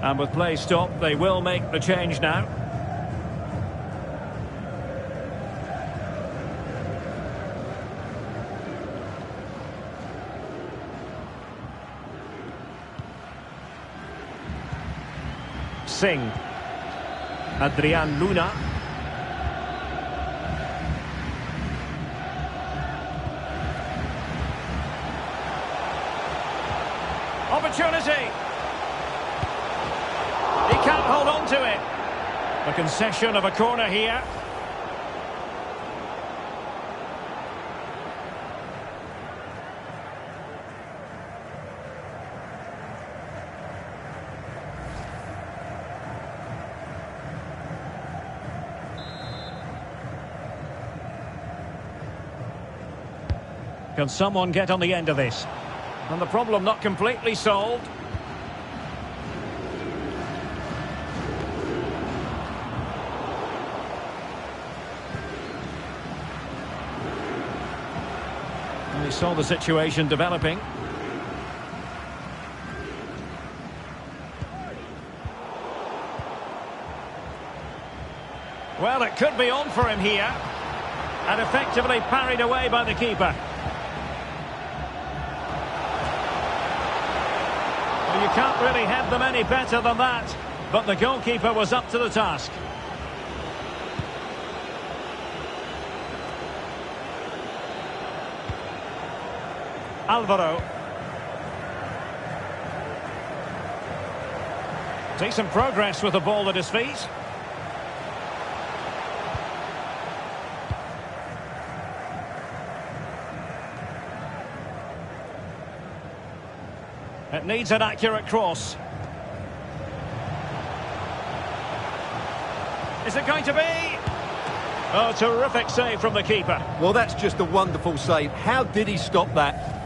And with play stopped, they will make the change now. Singh. Adrian Luna. Opportunity. He can't hold on to it. A concession of a corner here.
Can someone get on the end of this?
And the problem not completely solved. And he saw the situation developing. Well, it could be on for him here. And effectively parried away by the keeper. You can't really have them any better than that, but the goalkeeper was up to the task. Alvaro. Decent progress with the ball at his feet. It needs an accurate cross. Is it going to be? Oh, terrific save from the keeper.
Well, that's just a wonderful save. How did he stop that?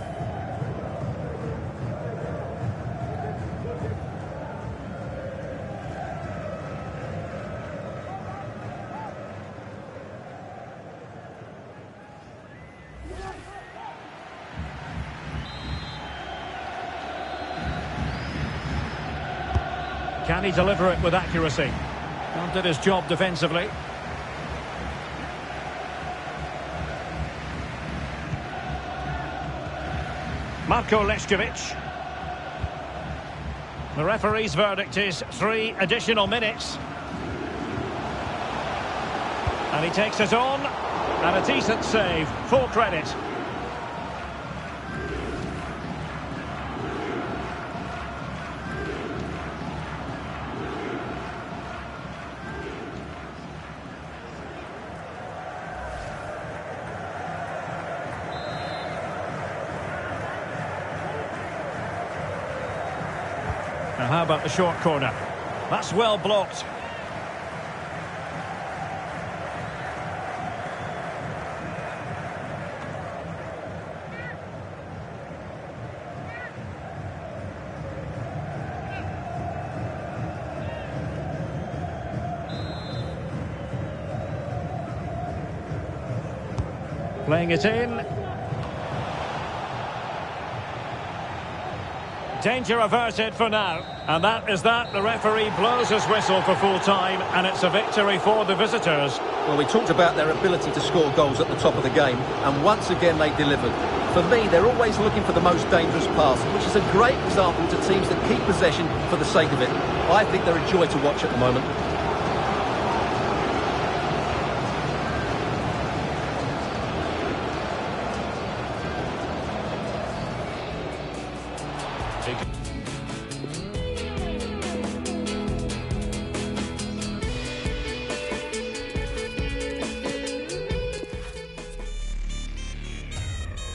Can he deliver it with accuracy? Well, did his job defensively. Marko Lešković. The referee's verdict is 3 additional minutes. And he takes it on. And a decent save. Full credit. Now how about the short corner? That's well blocked. Playing it in. Danger averted for now. And that is that. The referee blows his whistle for full time, and it's a victory for the visitors.
Well, we talked about their ability to score goals at the top of the game, and once again they delivered. For me, they're always looking for the most dangerous pass, which is a great example to teams that keep possession for the sake of it. I think they're a joy to watch at the moment.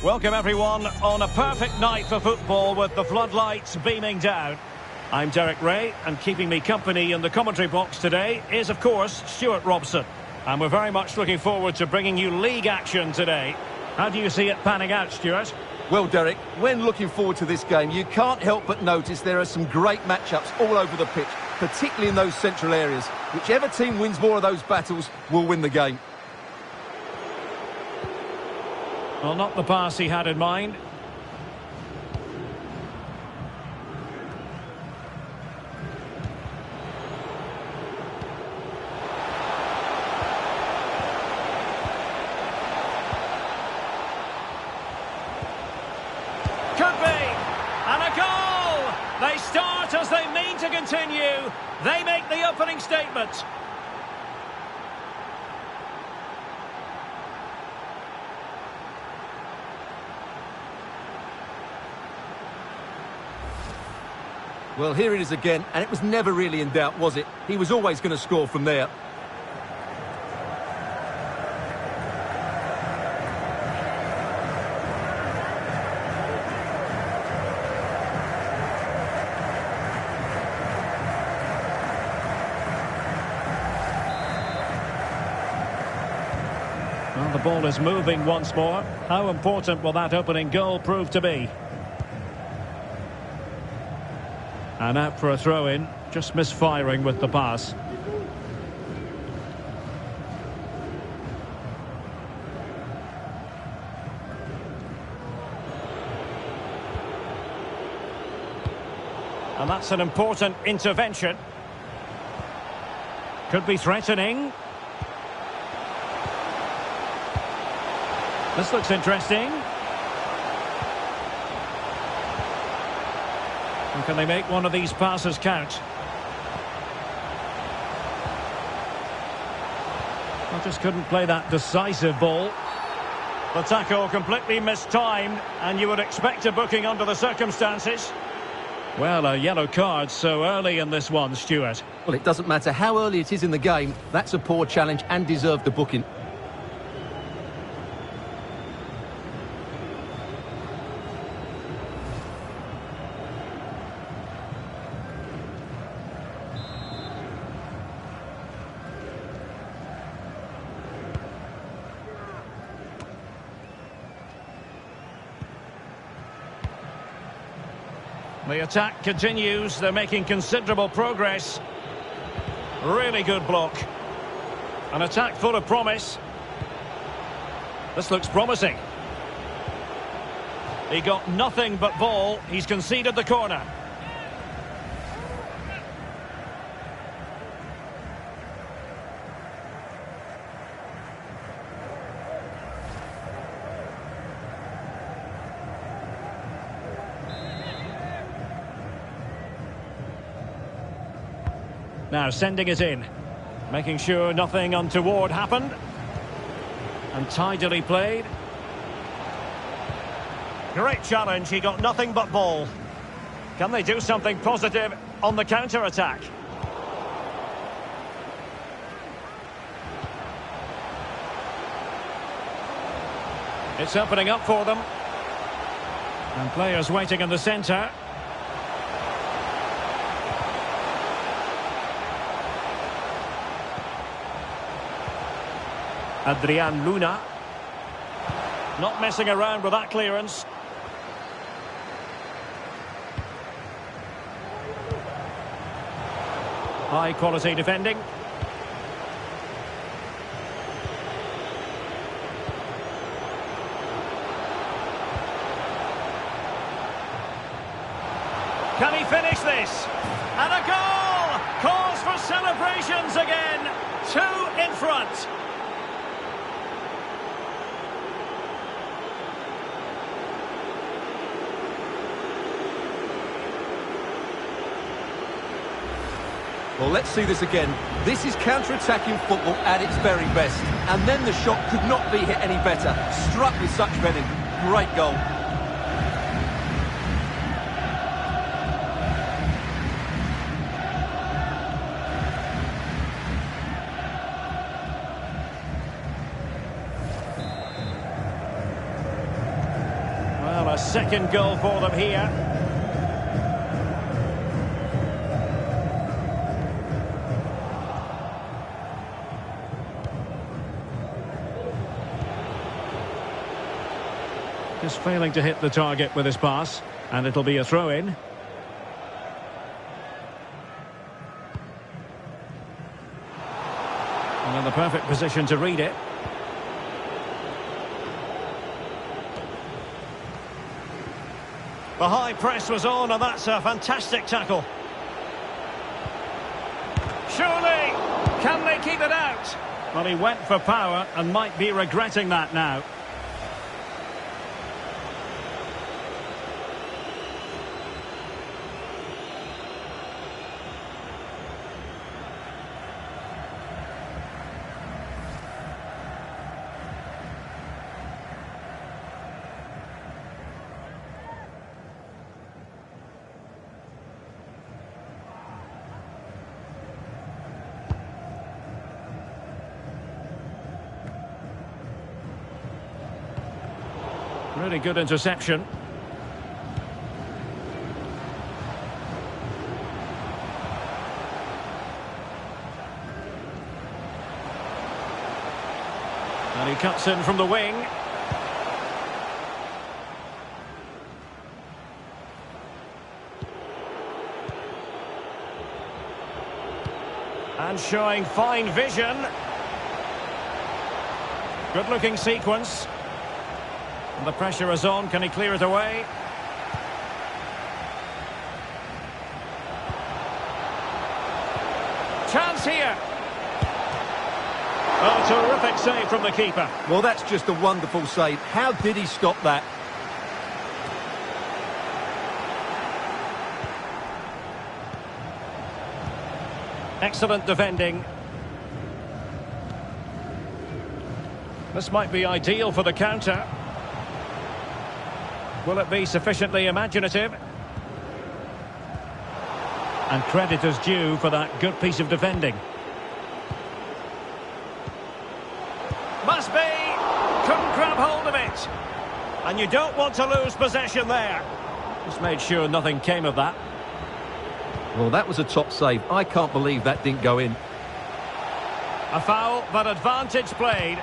Welcome everyone on a perfect night for football with the floodlights beaming down. I'm Derek Ray, and keeping me company in the commentary box today is of course Stuart Robson. And we're very much looking forward to bringing you league action today. How do you see it panning out, Stuart?
Well, Derek, when looking forward to this game, you can't help but notice there are some great matchups all over the pitch, particularly in those central areas. Whichever team wins more of those battles will win the game.
Well, not the pass he had in mind. Could be! And a goal! They start as they mean to continue. They make the opening statement.
Well, here it is again, and it was never really in doubt, was it? He was always going to score from there.
Well, the ball is moving once more. How important will that opening goal prove to be? And out for a throw-in, just misfiring with the pass. And that's an important intervention. Could be threatening. This looks interesting. And can they make one of these passes count? I just couldn't play that decisive ball. The tackle completely mistimed, and you would expect a booking under the circumstances. Well, a yellow card so early in this one, Stuart.
Well, it doesn't matter how early it is in the game. That's a poor challenge and deserved the booking.
The attack continues. They're making considerable progress. Really good block. An attack full of promise. This looks promising. He got nothing but ball. He's conceded the corner. Now sending it in, making sure nothing untoward happened, and tidily played. Great challenge, he got nothing but ball. Can they do something positive on the counter-attack? It's opening up for them. And players waiting in the centre. Adrian Luna. Not messing around with that clearance. High quality defending. finish this. And a goal! Cause for celebrations again. 2 in front.
Well, let's see this again. This is counter-attacking football at its very best. And then the shot could not be hit any better. Struck with such venom. Great goal.
Well, a second goal for them here. Just failing to hit the target with his pass, and it'll be a throw-in. And in the perfect position to read it. The high press was on, and that's a fantastic tackle. Surely, can they keep it out? Well, he went for power and might be regretting that now. Really good interception. And he cuts in from the wing. And showing fine vision. Good-looking sequence. And the pressure is on. Can he clear it away? Chance here. Oh, terrific save from the keeper.
Well, that's just a wonderful save. How did he stop that?
Excellent defending. This might be ideal for the counter. Will it be sufficiently imaginative? And credit is due for that good piece of defending. Must be! Couldn't grab hold of it. And you don't want to lose possession there. Just made sure nothing came of that.
Well, that was a top save. I can't believe that didn't go in.
A foul, but advantage played.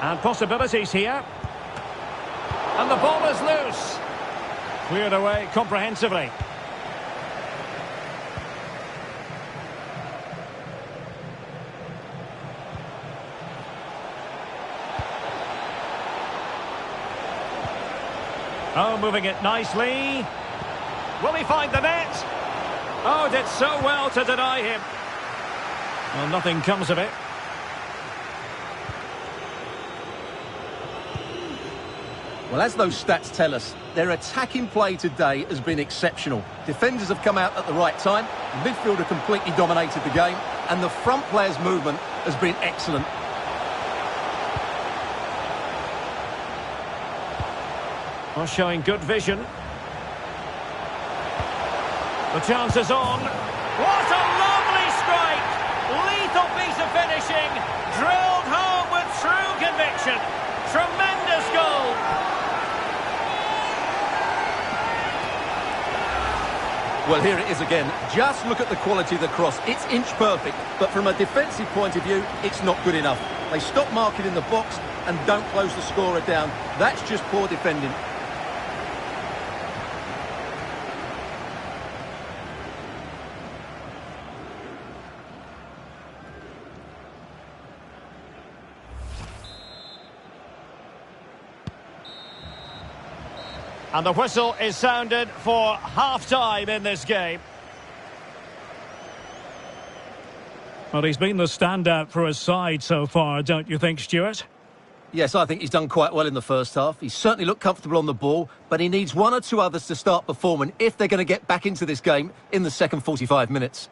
And possibilities here. And the ball is loose. Cleared away comprehensively. Oh, moving it nicely. Will he find the net? Oh, did so well to deny him. Well, nothing comes of it.
Well, as those stats tell us, their attacking play today has been exceptional. Defenders have come out at the right time, the midfielder completely dominated the game, and the front players' movement has been excellent.
Well, showing good vision. The chance is on. What a lovely strike! Lethal piece of finishing. Drilled home with true conviction. Tremendous goal.
Well, here it is again. Just look at the quality of the cross. It's inch perfect, but from a defensive point of view, it's not good enough. They stop marking in the box and don't close the scorer down. That's just poor defending.
And the whistle is sounded for half-time in this game.
Well, he's been the standout for his side so far, don't you think, Stuart?
Yes, I think he's done quite well in the first half. He certainly looked comfortable on the ball, but he needs one or two others to start performing if they're going to get back into this game in the second 45 minutes.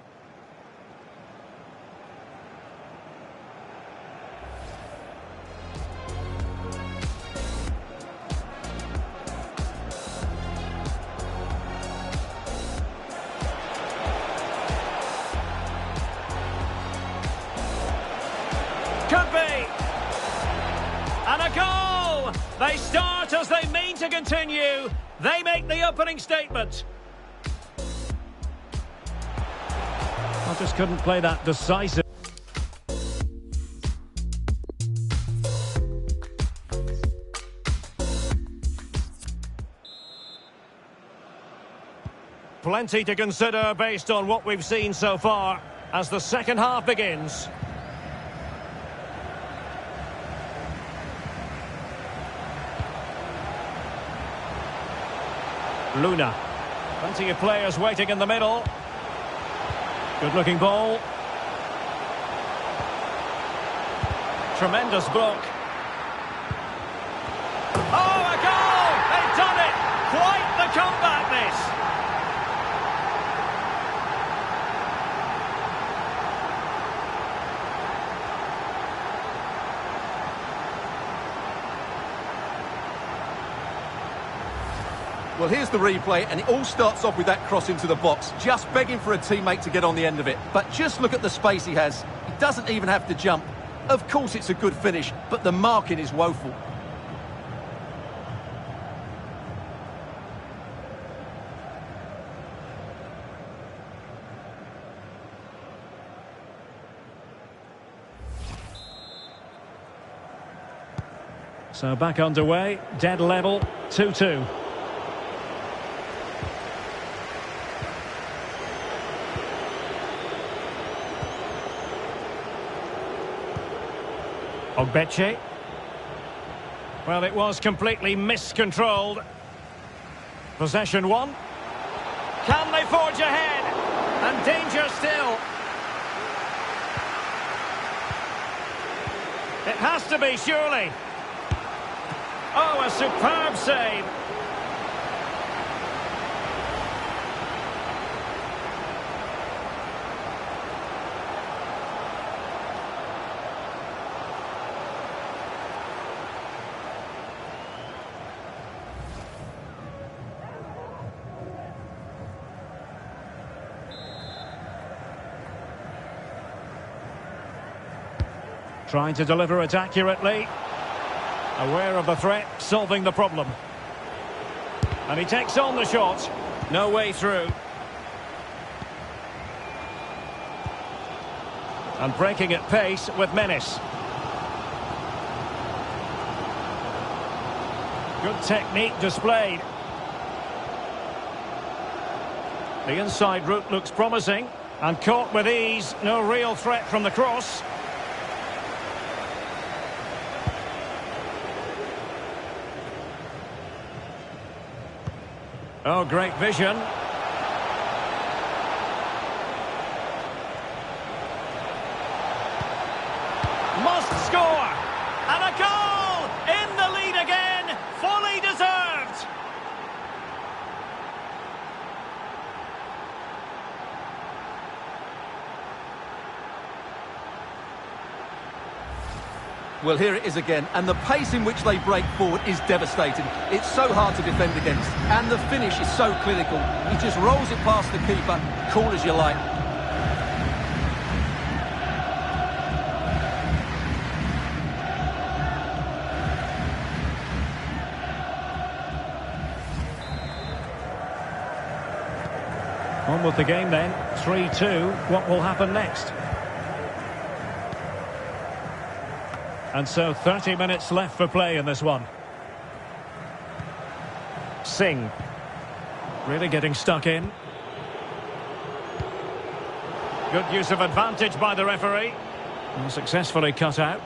Could be. And a goal! They start as they mean to continue. They make the opening statement.
I just couldn't play that decisive.
Plenty to consider based on what we've seen so far as the second half begins. Luna. Plenty of players waiting in the middle. Good-looking ball. Tremendous block. Oh, a goal! They've done it! Quite the comeback, this!
Well, here's the replay, and it all starts off with that cross into the box, just begging for a teammate to get on the end of it. But just look at the space he has. He doesn't even have to jump. Of course it's a good finish, but the marking is woeful.
So back underway, dead level, 2-2.
Ogbeche. Well, it was completely miscontrolled. Possession one. Can they forge ahead? And danger still. It has to be, surely. Oh, a superb save.
Trying to deliver it accurately. Aware of the threat, solving the problem.
And he takes on the shot. No way through. And breaking at pace with menace. Good technique displayed. The inside route looks promising. And caught with ease. No real threat from the cross. Oh, great vision. Must score! And a goal! In the lead again! Fully deserved!
Well, here it is again, and the pace in which they break forward is devastating. It's so hard to defend against, and the finish is so clinical. He just rolls it past the keeper, cool as you like.
On with the game then, 3-2. What will happen next? And so 30 minutes left for play in this one.
Singh.
Really getting stuck in.
Good use of advantage by the referee.
And successfully cut out.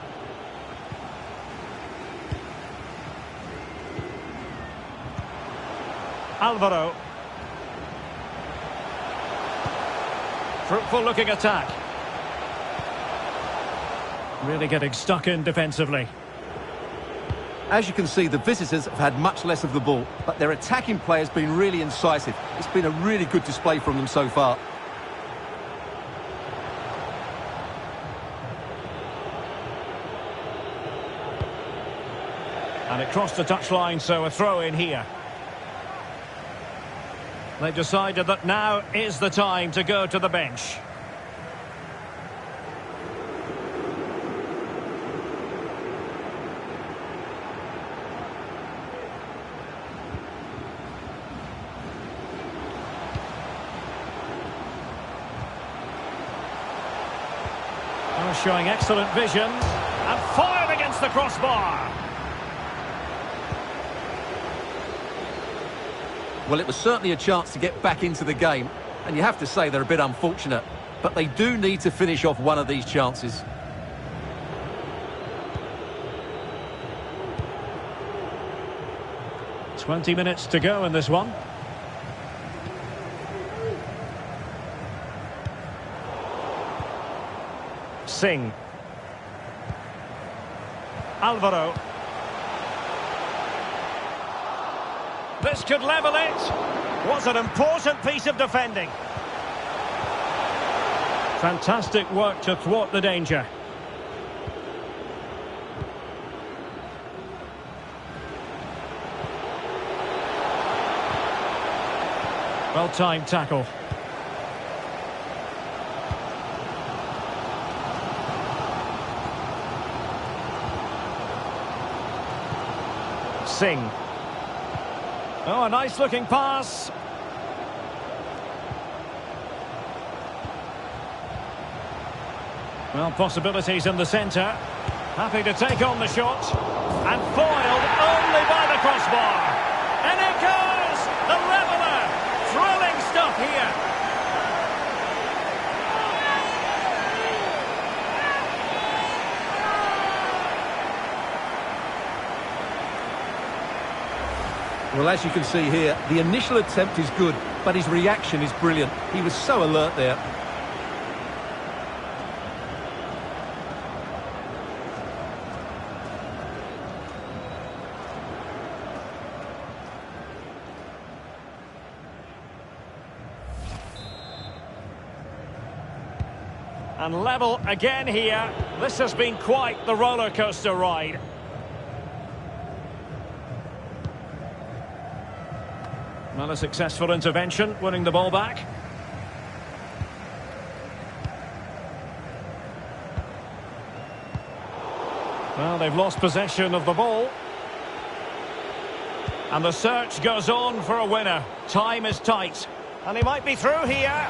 Alvaro. Fruitful looking attack. Really getting stuck in defensively.
As you can see, the visitors have had much less of the ball, but their attacking play has been really incisive. It's been a really good display from them so far.
And it crossed the touchline, so a throw in here. They've decided that now is the time to go to the bench. Showing excellent vision and fired against the crossbar.
Well, it was certainly a chance to get back into the game, and you have to say they're a bit unfortunate, but they do need to finish off one of these chances.
"20 minutes to go in this one. Singh. Alvaro. This could level it. Was an important piece of defending. Fantastic work to thwart the danger. Well-timed tackle. Singh. Oh, a nice looking pass. Well, possibilities in the centre. Happy to take on the shot. And foiled only by the crossbar. And it goes! The leveller! Thrilling stuff here.
Well, as you can see here, the initial attempt is good, but his reaction is brilliant. He was so alert there.
And level again here. This has been quite the roller coaster ride. Well, a successful intervention, winning the ball back. Well, they've lost possession of the ball. And the search goes on for a winner. Time is tight. And he might be through here.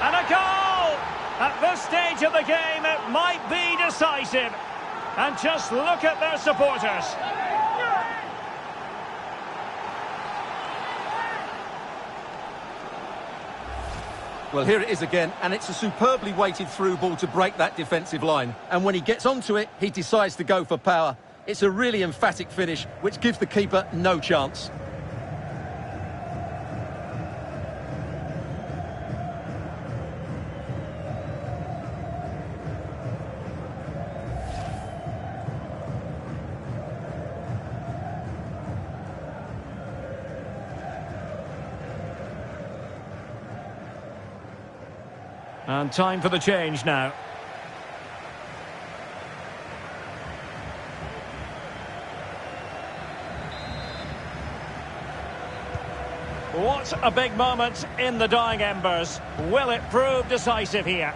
And a goal! At this stage of the game, it might be decisive. And just look at their supporters.
Well, here it is again, and it's a superbly weighted through ball to break that defensive line. And when he gets onto it, he decides to go for power. It's a really emphatic finish, which gives the keeper no chance.
And time for the change now. What a big moment in the dying embers. Will it prove decisive here?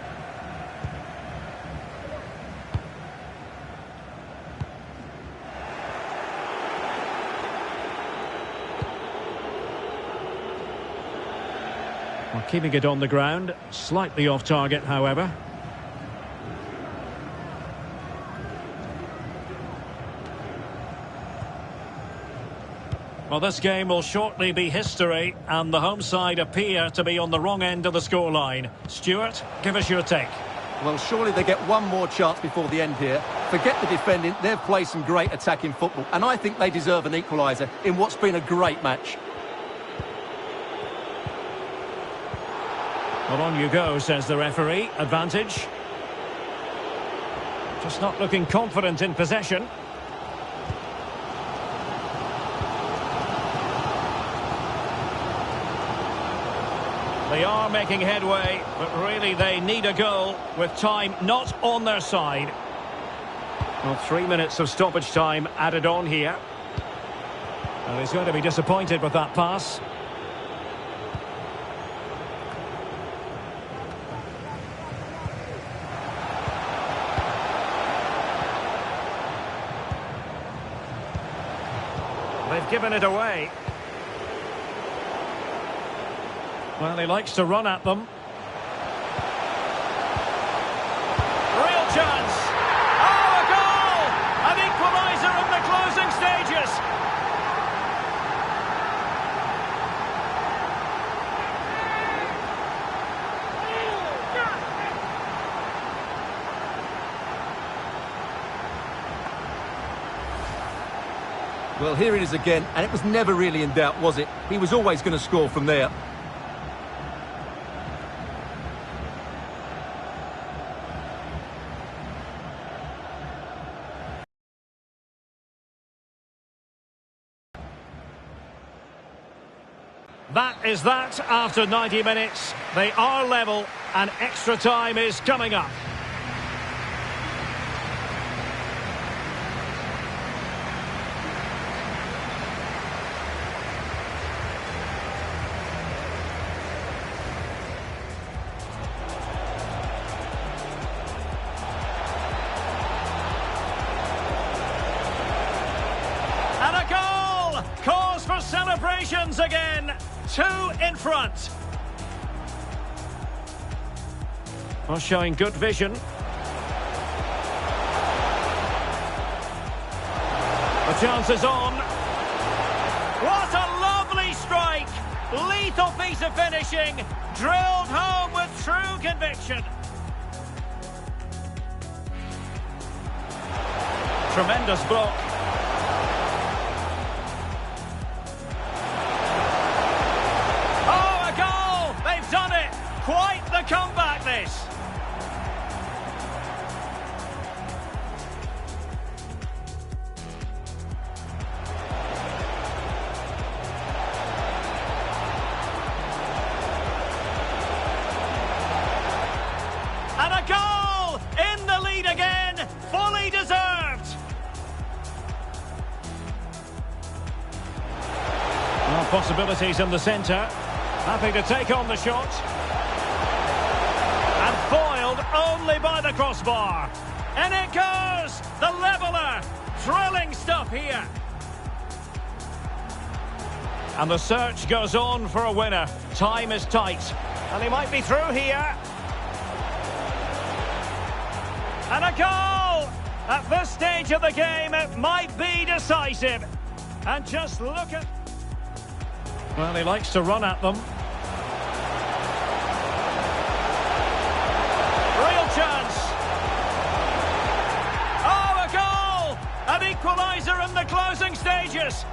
Well, keeping it on the ground, slightly off target, however. Well, this game will shortly be history, and the home side appear to be on the wrong end of the scoreline. Stuart, give us your take.
Well, surely they get one more chance before the end here. Forget the defending, they've played some great attacking football, and I think they deserve an equaliser in what's been a great match.
Well, on you go, says the referee. Advantage. Just not looking confident in possession. They are making headway, but really they need a goal with time not on their side. Well, 3 minutes of stoppage time added on here. Well, he's going to be disappointed with that pass. They've given it away. Well, he likes to run at them. Real chance! Oh, a goal! An equaliser in the closing stages!
Well, here it is again, and it was never really in doubt, was it? He was always going to score from there.
That is that after 90 minutes. They are level and extra time is coming up. And a goal! Cause for celebrations again. 2 in front. Well, showing good vision. The chance is on. What a lovely strike! Lethal piece of finishing. Drilled home with true conviction. Tremendous block. Quite the comeback, this. And a goal! In the lead again, fully deserved. Well, possibilities in the centre. Happy to take on the shot. And foiled only by the crossbar. And it goes! The leveller! Thrilling stuff here. And the search goes on for a winner. Time is tight. And he might be through here. And a goal! At this stage of the game, it might be decisive. And just look at... Well, he likes to run at them. Chance. Oh, a goal! An equaliser in the closing stages.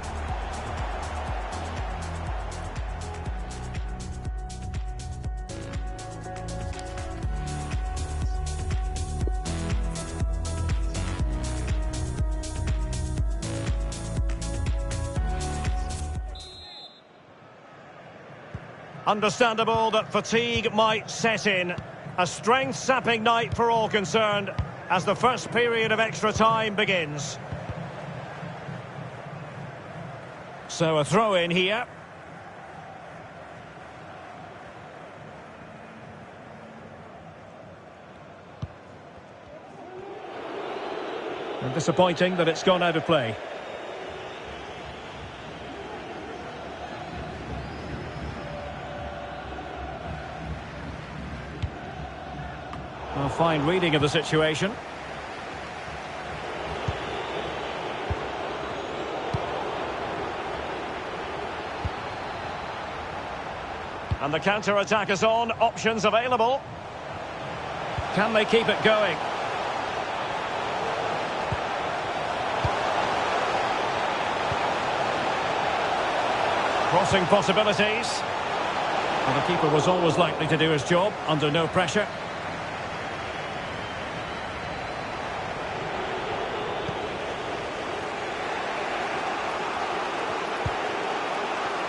Understandable that fatigue might set in. A strength-sapping night for all concerned as the first period of extra time begins. So a throw-in here. And disappointing that it's gone out of play. A fine reading of the situation. And the counter-attack is on. Options available. Can they keep it going? Crossing possibilities. Well, the keeper was always likely to do his job under no pressure.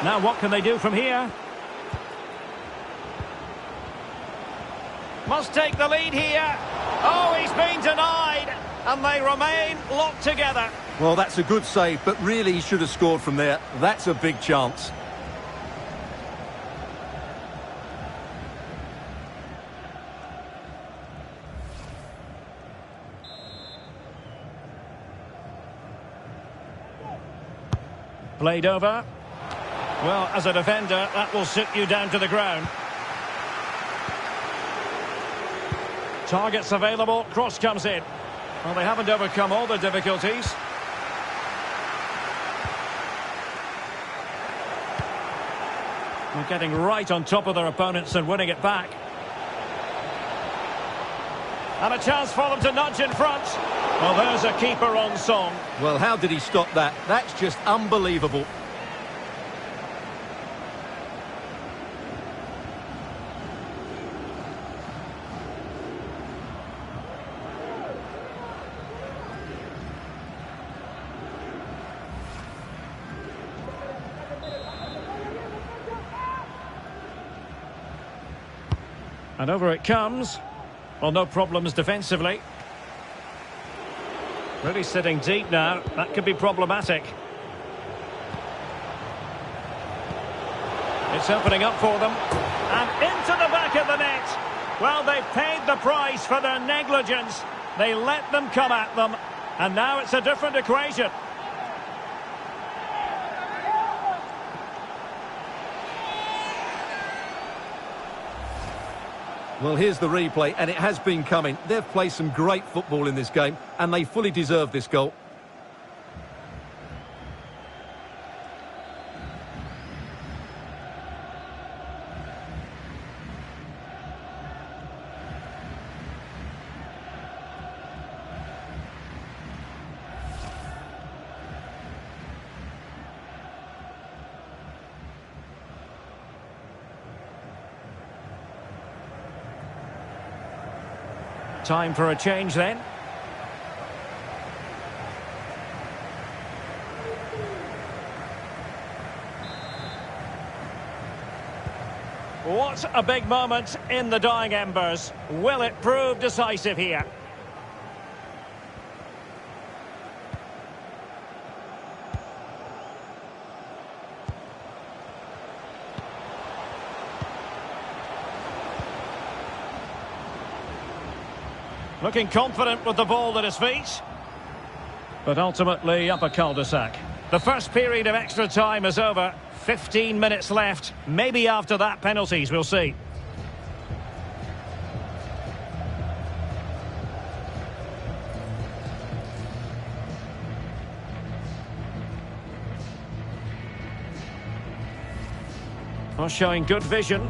Now what can they do from here? Must take the lead here. Oh, he's been denied. And they remain locked together.
Well, that's a good save, but really he should have scored from there. That's a big chance.
Played over. Well, as a defender, that will sit you down to the ground. Targets available, cross comes in. Well, they haven't overcome all the difficulties. They're getting right on top of their opponents and winning it back. And a chance for them to nudge in front. Well, there's a keeper on song.
Well, how did he stop that? That's just unbelievable.
And over it comes. Well, no problems defensively. Really sitting deep now. That could be problematic. It's opening up for them. And into the back of the net. Well, they've paid the price for their negligence. They let them come at them. And now it's a different equation.
Well, here's the replay, and it has been coming. They've played some great football in this game, and they fully deserve this goal.
Time for a change then. What a big moment in the dying embers. Will it prove decisive here? Looking confident with the ball at his feet. But ultimately up a cul-de-sac. The first period of extra time is over. 15 minutes left. Maybe after that, penalties, we'll see. Well, showing good vision.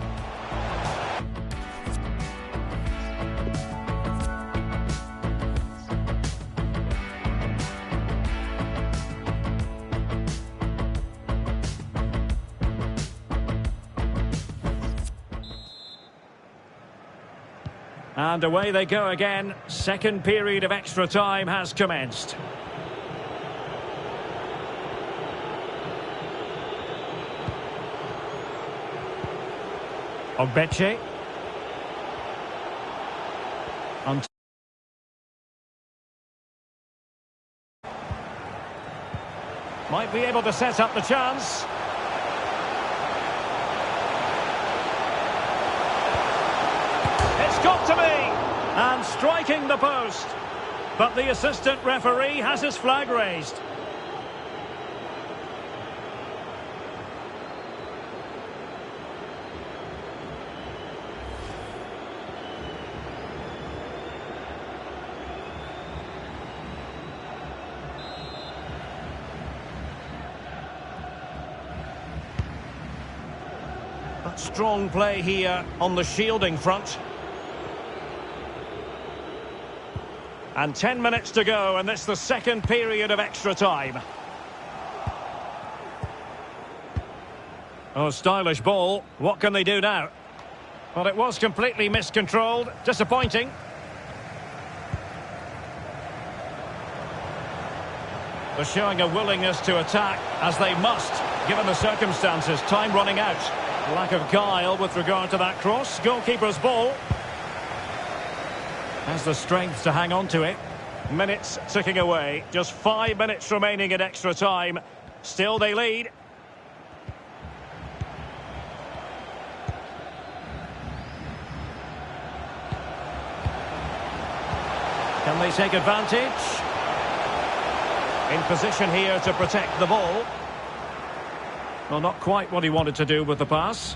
And away they go again. Second period of extra time has commenced. Ogbeche. Might be able to set up the chance. It's got to be! And striking the post. But the assistant referee has his flag raised. But strong play here on the shielding front. And 10 minutes to go, and it's the second period of extra time. Oh, stylish ball. What can they do now? Well, it was completely miscontrolled. Disappointing. They're showing a willingness to attack, as they must, given the circumstances. Time running out. Lack of guile with regard to that cross. Goalkeeper's ball. Has the strength to hang on to it. Minutes ticking away. Just 5 minutes remaining in extra time. Still they lead. Can they take advantage? In position here to protect the ball. Well, not quite what he wanted to do with the pass.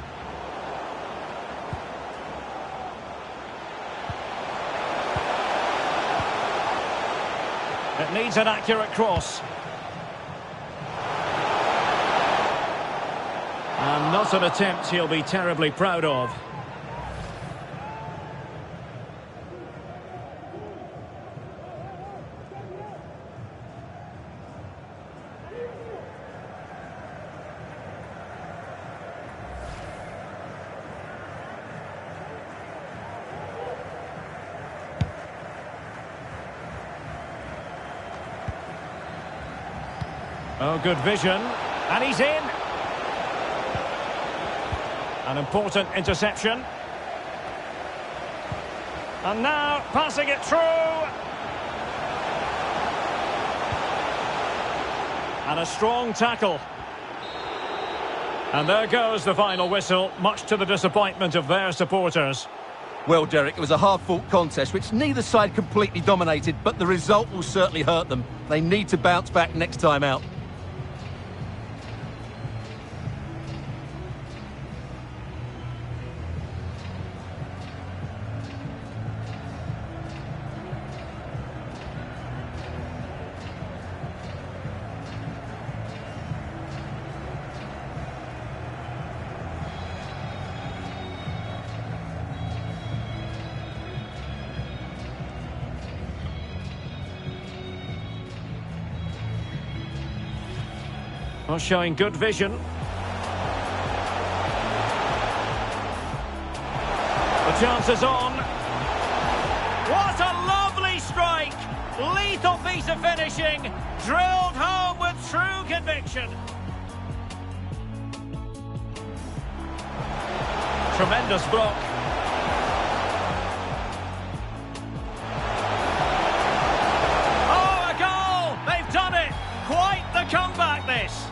It needs an accurate cross. And not an attempt he'll be terribly proud of. Oh, good vision. And he's in. An important interception. And now passing it through. And a strong tackle. And there goes the final whistle, much to the disappointment of their supporters.
Well, Derek, it was a hard-fought contest which neither side completely dominated, but the result will certainly hurt them. They need to bounce back next time out.
Well, showing good vision. The chance is on. What a lovely strike! Lethal piece of finishing. Drilled home with true conviction. Tremendous block. Oh, a goal! They've done it! Quite the comeback, this!